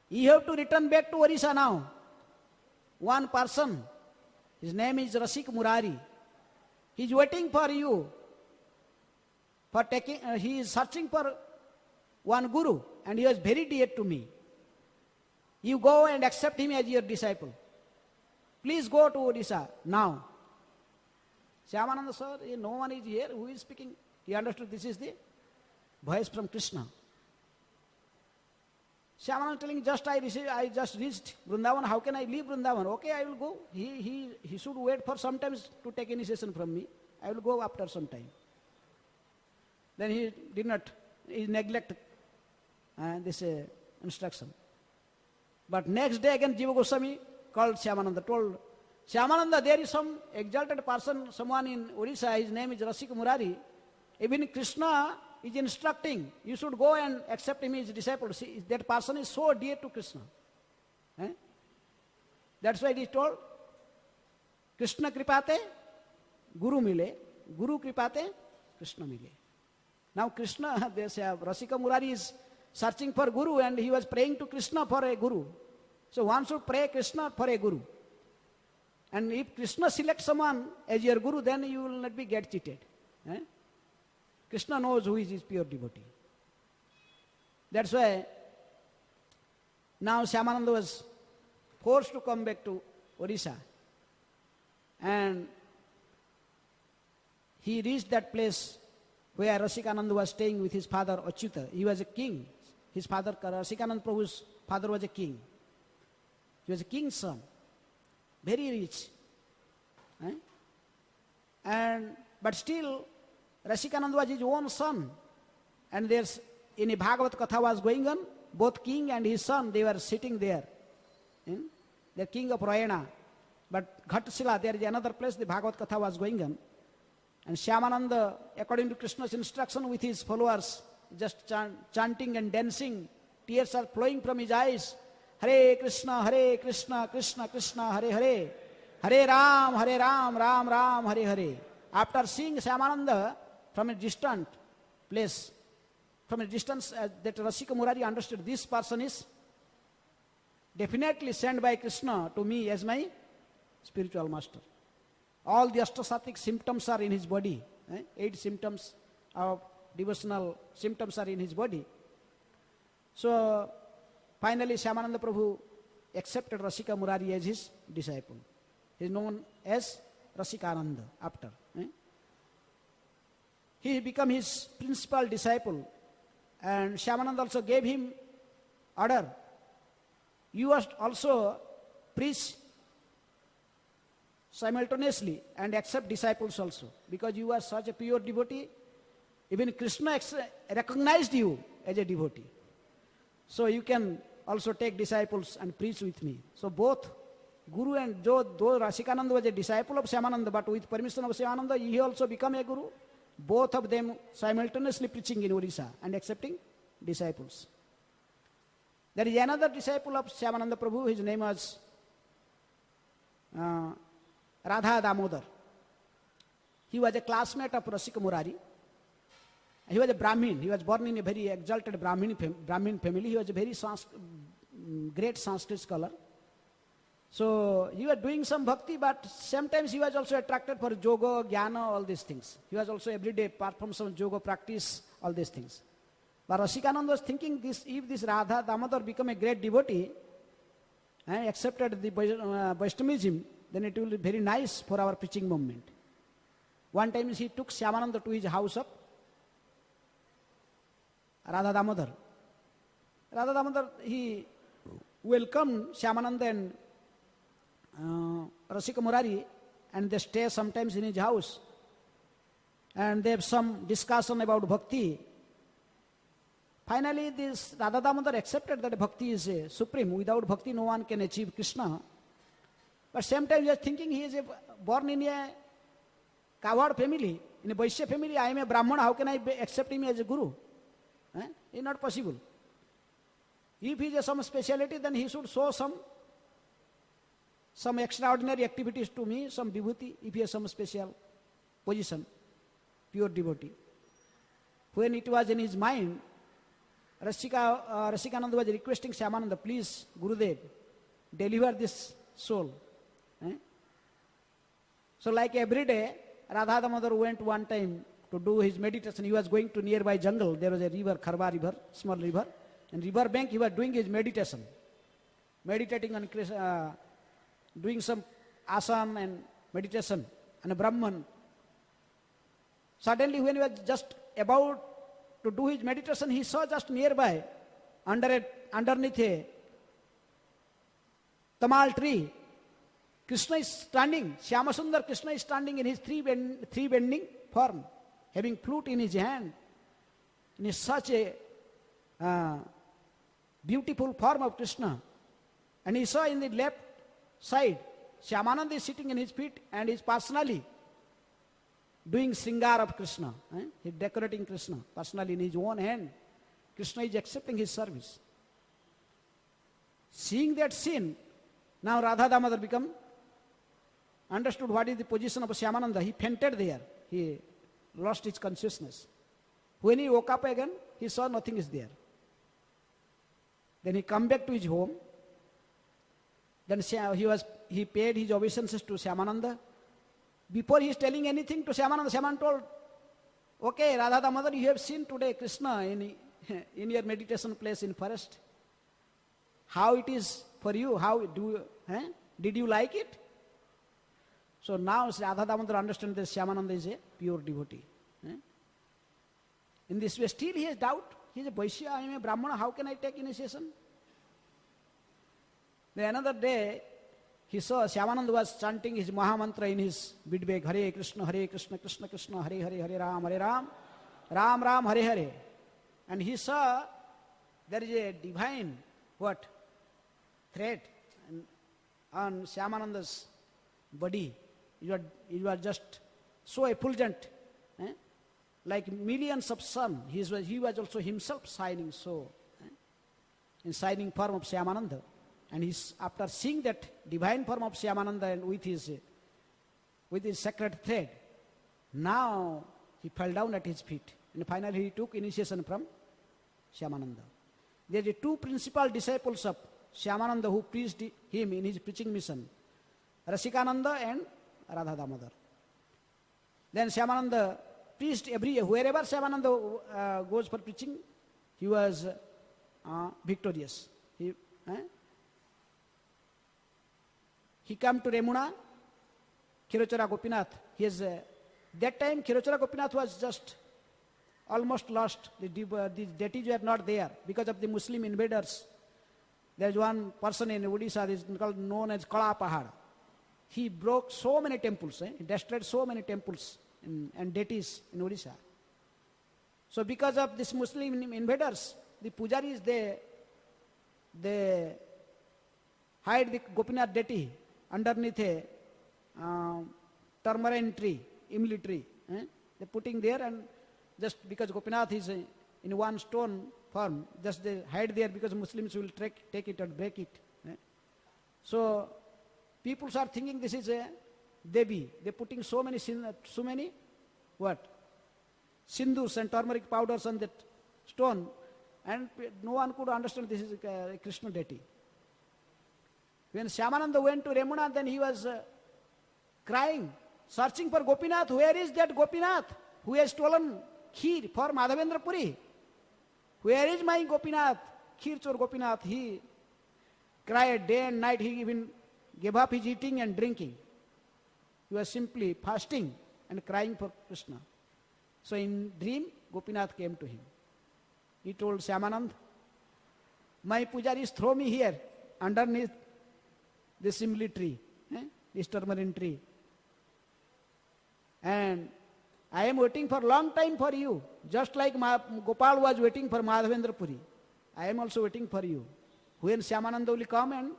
Speaker 1: you have to return back to Orissa now. One person, his name is Rasik Murari. He is waiting for you. He is searching for one guru and he was very dear to me. You go and accept him as your disciple. Please go to Odisha now. Syamananda sir, no one is here. Who is speaking? He understood this is the voice from Krishna. Syamananda telling, I just reached Vrindavan. How can I leave Vrindavan? Okay, I will go. He should wait for some time to take initiation from me. I will go after some time. Then he neglected this instruction. But next day again Jiva Goswami called Syamananda, told Syamananda, there is some exalted person, someone in Odisha, his name is Rasik Murari. Even Krishna is instructing, you should go and accept him as a disciple. See, that person is so dear to Krishna. That's why he told, Krishna kripate, Guru mile, Guru kripate, Krishna mile. Now Krishna, Rasika Murari is searching for Guru and he was praying to Krishna for a Guru. So one should pray Krishna for a Guru. And if Krishna selects someone as your Guru, then you will not get cheated. Krishna knows who is his pure devotee. That's why now Syamananda was forced to come back to Odisha. And he reached that place where Rasikananda was staying with his father Achyuta. He was a king. His father, Rasikananda Prabhu's father, was a king. He was a king's son. Very rich. But still, Rasikananda was his own son. And there's, in a Bhagavad Katha was going on, both king and his son, they were sitting there. The king of Rayana. But Ghatasila, there is another place, the Bhagavad Katha was going on. And Syamananda, according to Krishna's instruction with his followers, just chanting and dancing, tears are flowing from his eyes. Hare Krishna, Krishna Krishna, Hare Hare. Hare Ram, Ram Ram, Hare Hare. After seeing Syamananda from a distant place, from a distance, that Rasika Murari understood this person is definitely sent by Krishna to me as my spiritual master. All the ashtasattvic symptoms are in his body. 8 symptoms of devotional symptoms are in his body. So finally Syamananda Prabhu accepted Rasika Murari as his disciple. He is known as Rasikananda after. He became his principal disciple. And Syamananda also gave him order. You must also preach simultaneously and accept disciples also. Because you are such a pure devotee, even Krishna recognized you as a devotee. So you can also take disciples and preach with me. So both Guru, and though Rasikananda was a disciple of Syamananda, but with permission of Syamananda, he also became a Guru. Both of them simultaneously preaching in Odisha and accepting disciples. There is another disciple of Syamananda Prabhu, his name was Radha Damodar. He was a classmate of Rasika Murari. He was a Brahmin. He was born in a very exalted Brahmin family. He was a very great Sanskrit scholar. So he was doing some bhakti, but sometimes he was also attracted for yoga, jnana, all these things. He was also every day perform some yoga practice, all these things. But Rasikananda was thinking this: if this Radha Damodar become a great devotee and accepted the Vaishnavism, then it will be very nice for our preaching movement. One time he took Syamananda to his house of Radha Damodar. Radha Damodar, he welcomed Syamananda and Rasika Murari, and they stay sometimes in his house. And they have some discussion about bhakti. Finally, this Radha Damodar accepted that bhakti is supreme. Without bhakti, no one can achieve Krishna. But sometimes he was thinking he is born in a cowherd family, in a Vaishya family. I am a Brahmana, how can I accept him as a Guru? It's not possible. If he has some speciality, then he should show some extraordinary activities to me, some vibhuti, if he has some special position, pure devotee. When it was in his mind, Rasikananda was requesting Syamananda, please, Gurudev, deliver this soul. So like every day, Radha Damodar went one time to do his meditation. He was going to nearby jungle. There was a river, Kharba river, small river. And river bank, he was doing his meditation. Meditating on Krishna, doing some asana and meditation. And a Brahman. Suddenly when he was just about to do his meditation, he saw just nearby, underneath a tamal tree, Krishna is standing. Shyamasundar Krishna is standing in his three bending form, having flute in his hand. In such a beautiful form of Krishna. And he saw in the left side, Syamananda is sitting in his feet and is personally doing Sringar of Krishna. He's decorating Krishna personally in his own hand. Krishna is accepting his service. Seeing that scene, now Radha Damodar understood what is the position of Syamananda. He fainted there. He lost his consciousness. When he woke up again, he saw nothing is there. Then he come back to his home. Then he paid his obeisances to Syamananda. Before he is telling anything to Syamananda, Syamananda told, okay, Radha Damodar, you have seen today Krishna in your meditation place in forest. How it is for you? Did you like it? So now Radha Damodar understands that Syamananda is a pure devotee. In this way, still he has doubt. He is a Vaishya, I am a Brahmana, how can I take initiation? Then another day, he saw Syamananda was chanting his Mahamantra in his bead bag, Hare Krishna, Krishna Krishna, Hare Hare, Hare Ram, Ram Ram, Hare Hare. And he saw there is a divine, thread on Syamananda's body. It was just so effulgent, like millions of sun. He was also himself shining so, in shining form of Syamananda. And after seeing that divine form of Syamananda and with his sacred thread, now he fell down at his feet. And finally he took initiation from Syamananda. There are two principal disciples of Syamananda who preached him in his preaching mission, Rasikananda and Radha Damodar. Then Syamananda preached everywhere. Wherever Syamananda goes for preaching, he was victorious. He came to Remuna, Khirochara Gopinath. That time Khirochara Gopinath was just almost lost. The deities were not there because of the Muslim invaders. There is one person in Odisha known as Kala Pahad. He broke so many temples. He destroyed so many temples and deities in Odisha. So because of these Muslim invaders, the pujaris, they hide the Gopinath deity underneath a tamarind tree, imli tree. They're putting there, and just because Gopinath is in one stone form, just they hide there because Muslims will take it and break it. So people are thinking this is a Devi. They're putting so many what? Sindurs and turmeric powders on that stone, and no one could understand this is a Krishna deity. When Syamananda went to Remuna, then he was crying, searching for Gopinath. Where is that Gopinath who has stolen kheer for Madhavendra Puri? Where is my Gopinath? Kheer chor Gopinath. He cried day and night. He even gave up his eating and drinking. He was simply fasting and crying for Krishna. So in dream, Gopinath came to him. He told Syamanand, my pujaris throw me here underneath this imli tree, this turmeric tree. And I am waiting for long time for you, just like Gopal was waiting for Madhavendra Puri. I am also waiting for you. When Syamananda will come and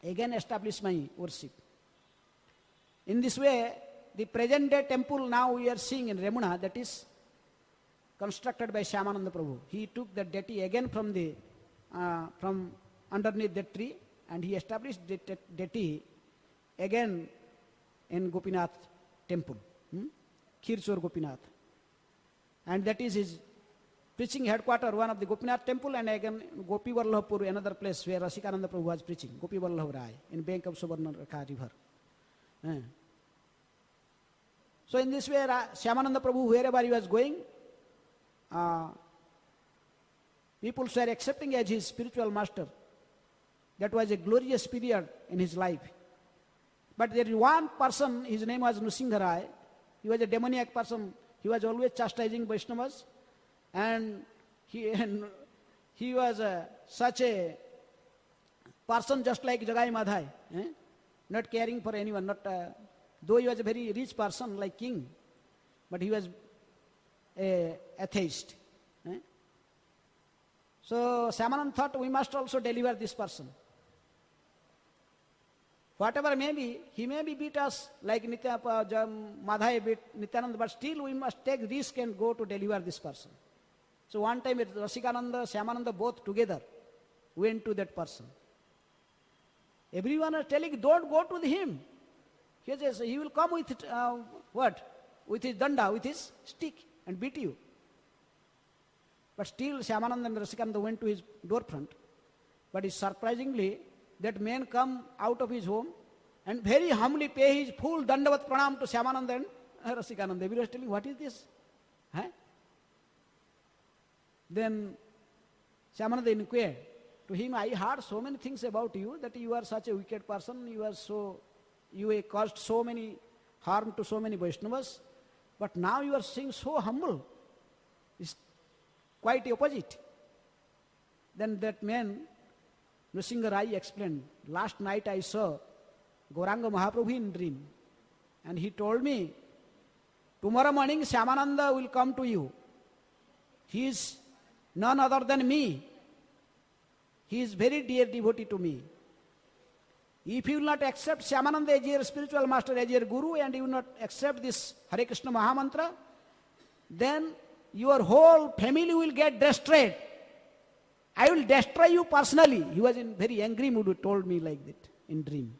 Speaker 1: again establish my worship. In this way, the present day temple now we are seeing in Remuna, that is constructed by Syamananda Prabhu. He took the deity again from underneath the tree, and he established the deity again in Gopinath temple, Khirchor Gopinath. And that is his preaching headquarter, one of the Gopinath temple, and again Gopi Vallabhpur, another place where Rasikananda Prabhu was preaching, Gopi Vallabh Rai, in bank of Subarnareka river. So in this way, Syamananda Prabhu, wherever he was going, people were accepting as his spiritual master. That was a glorious period in his life. But there is one person, his name was Nrsimha. He was a demoniac person. He was always chastising Vaishnavas. And he was such a person just like Jagai Madhai, not caring for anyone, though he was a very rich person like king, but he was an atheist. So Syamananda thought, we must also deliver this person. Whatever may be, he may be beat us like Madhai beat Nityananda, but still we must take risk and go to deliver this person. So one time Rasikananda, Syamananda both together went to that person. Everyone is telling, don't go to him. He says, he will come with what? With his danda, with his stick, and beat you. But still Syamananda and Rasikananda went to his door front. But surprisingly, that man come out of his home and very humbly pay his full dandavat pranam to Syamananda and Rasikananda. Everyone was telling, what is this? Then Syamananda inquired to him, I heard so many things about you, that you are such a wicked person, you caused so many harm to so many Vaishnavas, but now you are saying so humble. It's quite the opposite. Then that man, Nrsimha Rai, explained, last night I saw Gauranga Mahaprabhu in dream, and he told me, tomorrow morning Syamananda will come to you. He is none other than me. He is very dear devotee to me. If you will not accept Syamananda as your spiritual master, as your guru, and you will not accept this Hare Krishna Mahamantra, then your whole family will get destroyed. I will destroy you personally. He was in very angry mood, who told me like that in dream.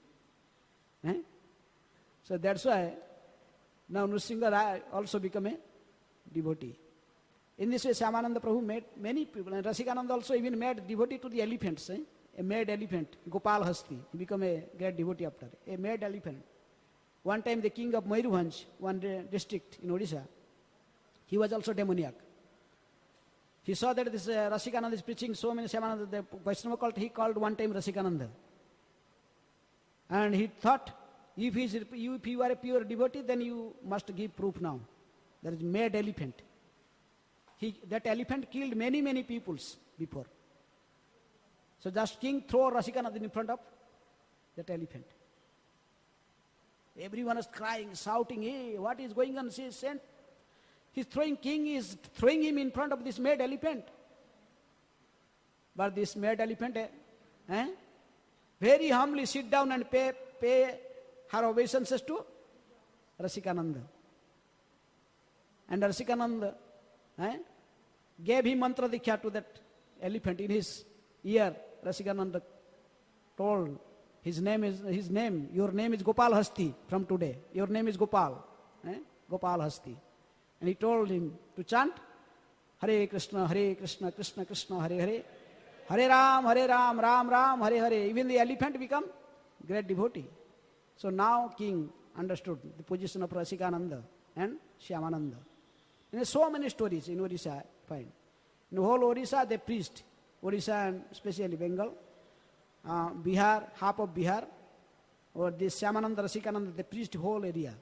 Speaker 1: So that's why now Nrsimha Rai also become a devotee. In this way, Syamananda Prabhu made many people, and Rasikananda also even made devotee to the elephants. A mad elephant, Gopal Hasti, he became a great devotee after. A mad elephant. One time the king of Mayurbhanj, one district in Odisha, he was also demoniac. He saw that this Rasikananda is preaching so many Syamananda, the Vaishnava cult, he called one time Rasikananda. And he thought, if you are a pure devotee, then you must give proof now. There is mad elephant. That elephant killed many, many peoples before. So just king throw Rasikananda in front of that elephant. Everyone is crying, shouting, hey, what is going on? He is sent. King is throwing him in front of this mad elephant. But this mad elephant, very humbly sit down and pay pay her obeisances to Rasikananda. And Rasikananda gave him mantra diksha to that elephant in his ear. Rasikananda told your name is Gopal Hasti from today. Your name is Gopal. Gopal Hasti. And he told him to chant Hare Krishna, Krishna Krishna, Hare Hare. Hare Ram, Ram Ram, Hare Hare. Even the elephant become great devotee. So now king understood the position of Rasikananda and Syamananda. And so many stories in Odisha I find. In the whole Odisha they preached. Odisha and especially Bengal, Bihar, half of Bihar, or this Syamananda, Rasikananda, they preached whole area.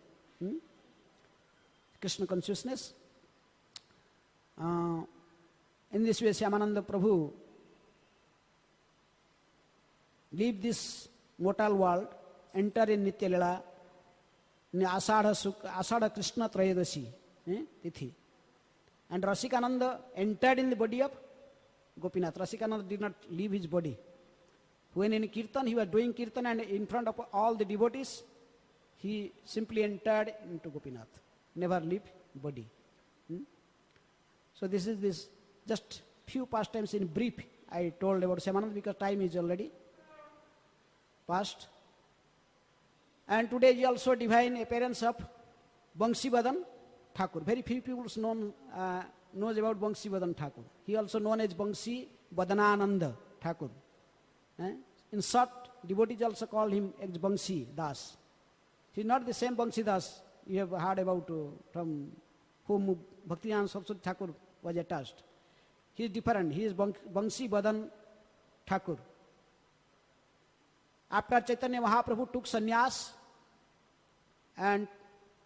Speaker 1: Krishna consciousness. In this way Syamananda Prabhu leave this mortal world, enter in Nitya Lila, in Ashadha Krishna Trayodasi, Tithi. And Rasikananda entered in the body of Gopinath. Rasikananda did not leave his body. When in Kirtan, he was doing Kirtan and in front of all the devotees, he simply entered into Gopinath. Never leave body. So this is this just few pastimes in brief I told about Syamananda because time is already past. And today is also divine appearance of Bansivadhan Thakur. Very few people knows about Bansivadhan Thakur. He also known as Prabodhanand Thakur. In short, devotees also call him ex Bansi Das. He is not the same Bansi Das you have heard about from whom Bhaktivedanta Saraswati Thakur was attached. He is different. He is Bansivadhan Thakur. After Chaitanya Mahaprabhu took sannyas, and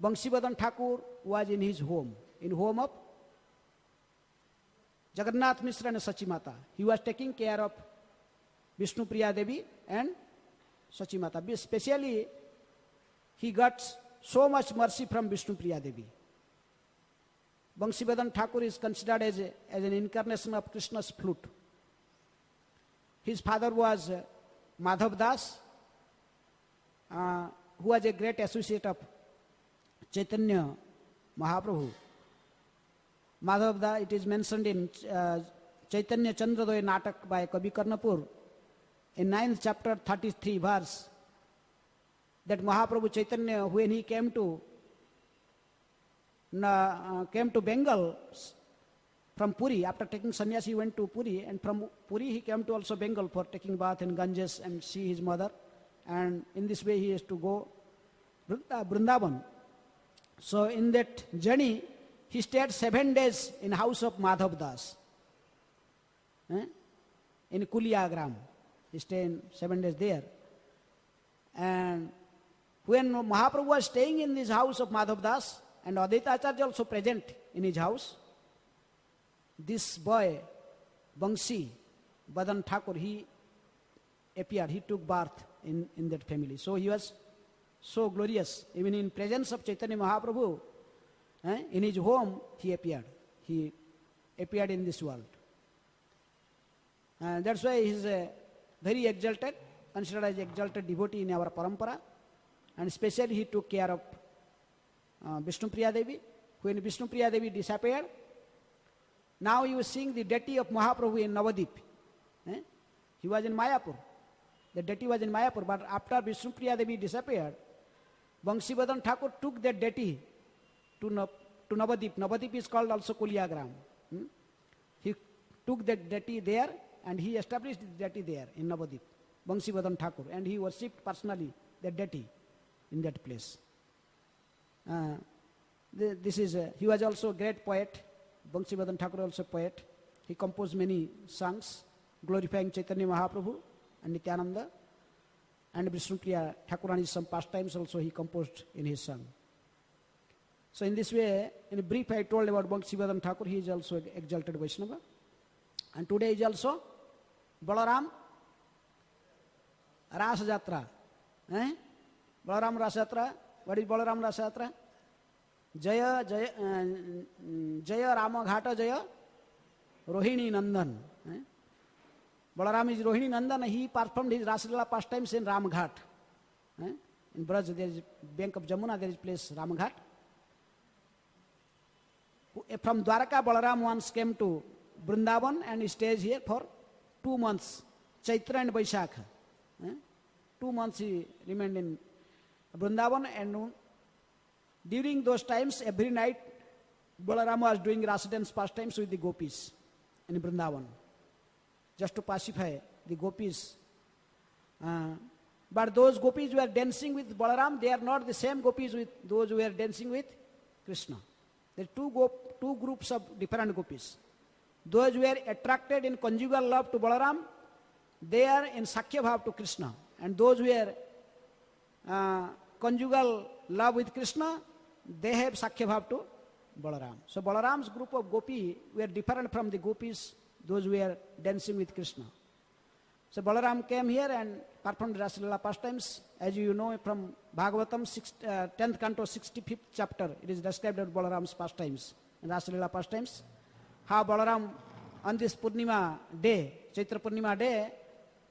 Speaker 1: Bansivadhan Thakur was in his home, in home of Jagannath Mishra and Sachimata. He was taking care of Vishnu Priya Devi and Sachimata. Especially, he got so much mercy from Vishnu Priya Devi. Bansivadhan Thakur is considered as an incarnation of Krishna's flute. His father was Madhav Das, who was a great associate of Chaitanya Mahaprabhu. Madhav Das, it is mentioned in Chaitanya Chandradoya Natak by Kavi Karnapur in 9th chapter 33 verse, that Mahaprabhu Chaitanya, when he came to Bengal from Puri, after taking sannyas he went to Puri, and from Puri he came to also Bengal for taking bath in Ganges and see his mother, and in this way he has to go Vrindavan. So in that journey he stayed 7 days in house of Madhav Das in Kuliagram. He stayed 7 days there. And when Mahaprabhu was staying in this house of Madhav Das, and Advaita Acharya also present in his house, this boy, Bansi Badan Thakur, he appeared, he took birth in that family. So he was so glorious. Even in presence of Chaitanya Mahaprabhu, in his home, he appeared. He appeared in this world. And that's why he is a very exalted, considered as exalted devotee in our parampara. And especially he took care of Vishnu Priya Devi. When Vishnu Priya Devi disappeared, now you are seeing the deity of Mahaprabhu in Navadip. He was in Mayapur. The deity was in Mayapur, but after Vishnu Priya Devi disappeared, Bansivadhan Thakur took that deity to Navadip. Navadip is called also Kuliagram. He took that deity there and he established the deity there in Navadip, Bansivadhan Thakur, and he worshipped personally the deity in that place. He was also a great poet. Bansivadhan Thakur also a poet. He composed many songs glorifying Chaitanya Mahaprabhu and Nityananda, and Vishnu Priya Thakurani's some pastimes also he composed in his song. So in this way, in a brief I told about Bansivadhan Thakur. He is also an exalted Vaishnava. And today is also Balaram Rasa Jatra. Balaram Rasa Jatra. What is Balaram Rasa Jatra? Jaya Rama Ghata Jaya Rohini Nandan. Balaram is Rohini Nandan. He performed his Rasalila pastimes in Ramghat. In Braj, there is bank of Jamuna, there is place Ramghat. From Dwaraka, Balaram once came to Vrindavan and he stays here for 2 months, Chaitra and Vaishakha. 2 months he remained in Vrindavan, and during those times, every night, Balaram was doing rasa dance pastimes with the gopis in Vrindavan, just to pacify the gopis. But those gopis who are dancing with Balaram, they are not the same gopis with those who are dancing with Krishna. There are two groups of different gopis. Those who are attracted in conjugal love to Balaram, they are in Sakhya Bhav to Krishna. And those who are conjugal love with Krishna, they have Sakhya Bhav to Balaram. So Balaram's group of gopi were different from the gopis, those who were dancing with Krishna. So Balaram came here and performed Rasalila pastimes. As you know from Bhagavatam, 10th canto, 65th chapter, it is described as Balaram's pastimes, Rasalila pastimes. How Balaram on this Purnima day, Chaitra Purnima day,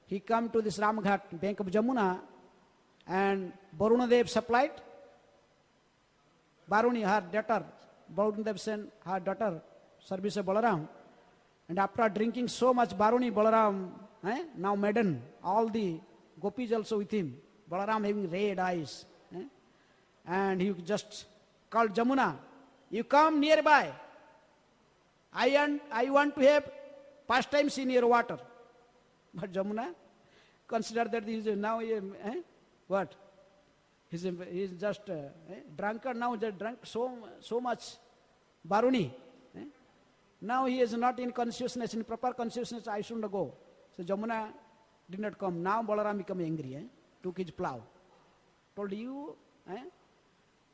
Speaker 1: he come to this Ramghat, bank of Jamuna, and Varunadev supplied Baruni, her daughter. Varunadev sent her daughter, service of Balaram. And after drinking so much Baruni, Balaram, now maiden, all the gopis also with him. Balaram having red eyes. And he just called Jamuna, you come nearby. I want to have pastimes in your water. But Jamuna considered that he is now, what? He is just drunkard now, just drunk so much Baruni. Now he is not in consciousness, in proper consciousness, I shouldn't go. So Jamuna did not come. Now Balaram became angry, took his plow. Told you,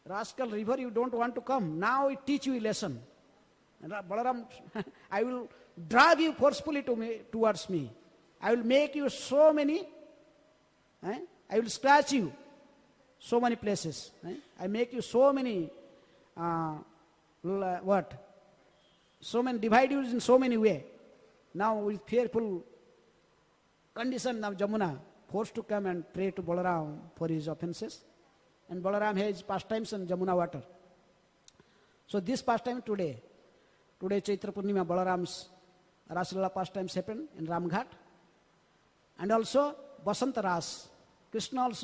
Speaker 1: rascal river, you don't want to come. Now I teach you a lesson. And Balaram, I will drag you forcefully towards me. I will make you so many, I will scratch you so many places. I make you so many, so many, divide you in so many ways. Now with fearful condition, now Jamuna forced to come and pray to Balaram for his offenses. And Balaram has pastimes in Jamuna water. So this pastime today Chaitra Purnima, Balaram's Rasalila pastimes happen in Ramghat. And also Basanta Ras. Krishna's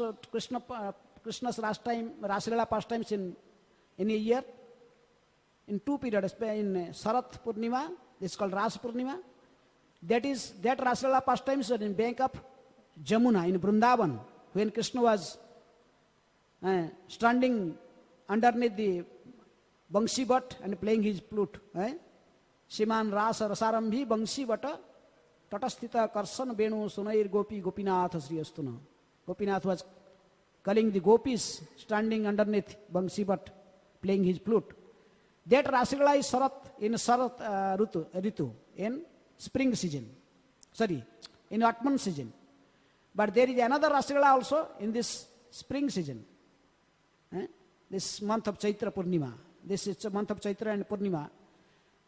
Speaker 1: Rasalila pastimes in a year, in 2 periods, in Sarat Purnima, this is called Ras Purnima. That Rasalila pastimes are in bank of Jamuna, in Vrindavan, when Krishna was standing underneath the Bangsi Bhat and playing his flute. Shiman Rasa Rasarambhi Bangsi Bhata Tatasthita Karsan Benu Sunair Gopi Gopinath Sri Astuna. Gopinath was calling the gopis standing underneath Bangsi Bhat playing his flute. That Rasalila is Sarat Ritu, in spring season. In Atman season. But there is another Rasalila also in this spring season. This month of Chaitra Purnima. This is a month of Chaitra and Purnima.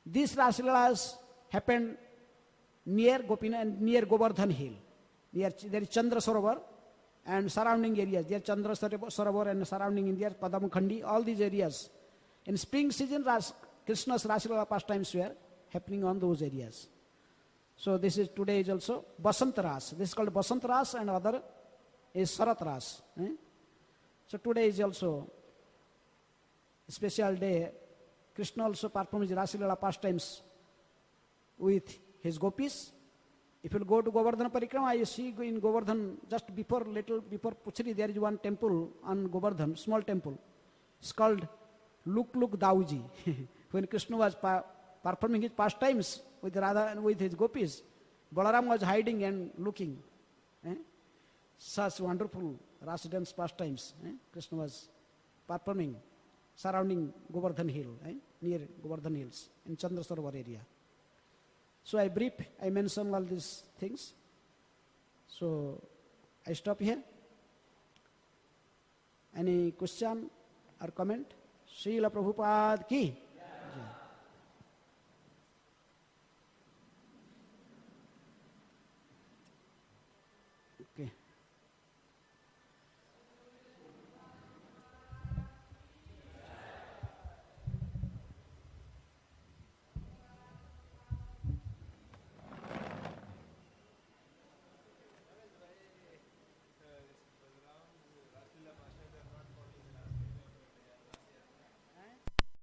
Speaker 1: These Rasalilas happened near Govardhan Hill. There is Chandra Sarovar and surrounding areas. There is Chandra Sarovar and surrounding India, Padamakhandi, all these areas. In spring season, Krishna's Rasalila pastimes were happening on those areas. So this is today is also Basant Ras. This is called Basant Ras and other is Sarat Ras. So today is also a special day. Krishna also performs Rasalila pastimes with his gopis. If you go to Govardhan Parikrama, you see in Govardhan, just before Pucheri, there is one temple on Govardhan, small temple. It's called Luk Dauji. When Krishna was performing his pastimes with Radha and with his gopis, Balaram was hiding and looking. Such wonderful rasa dance pastimes. Krishna was performing surrounding Govardhan Hill, near Govardhan Hills, in Chandra Sarovar area. So I mention all these things. So I stop here. Any question or comment? Srila Prabhupada ki. Okay.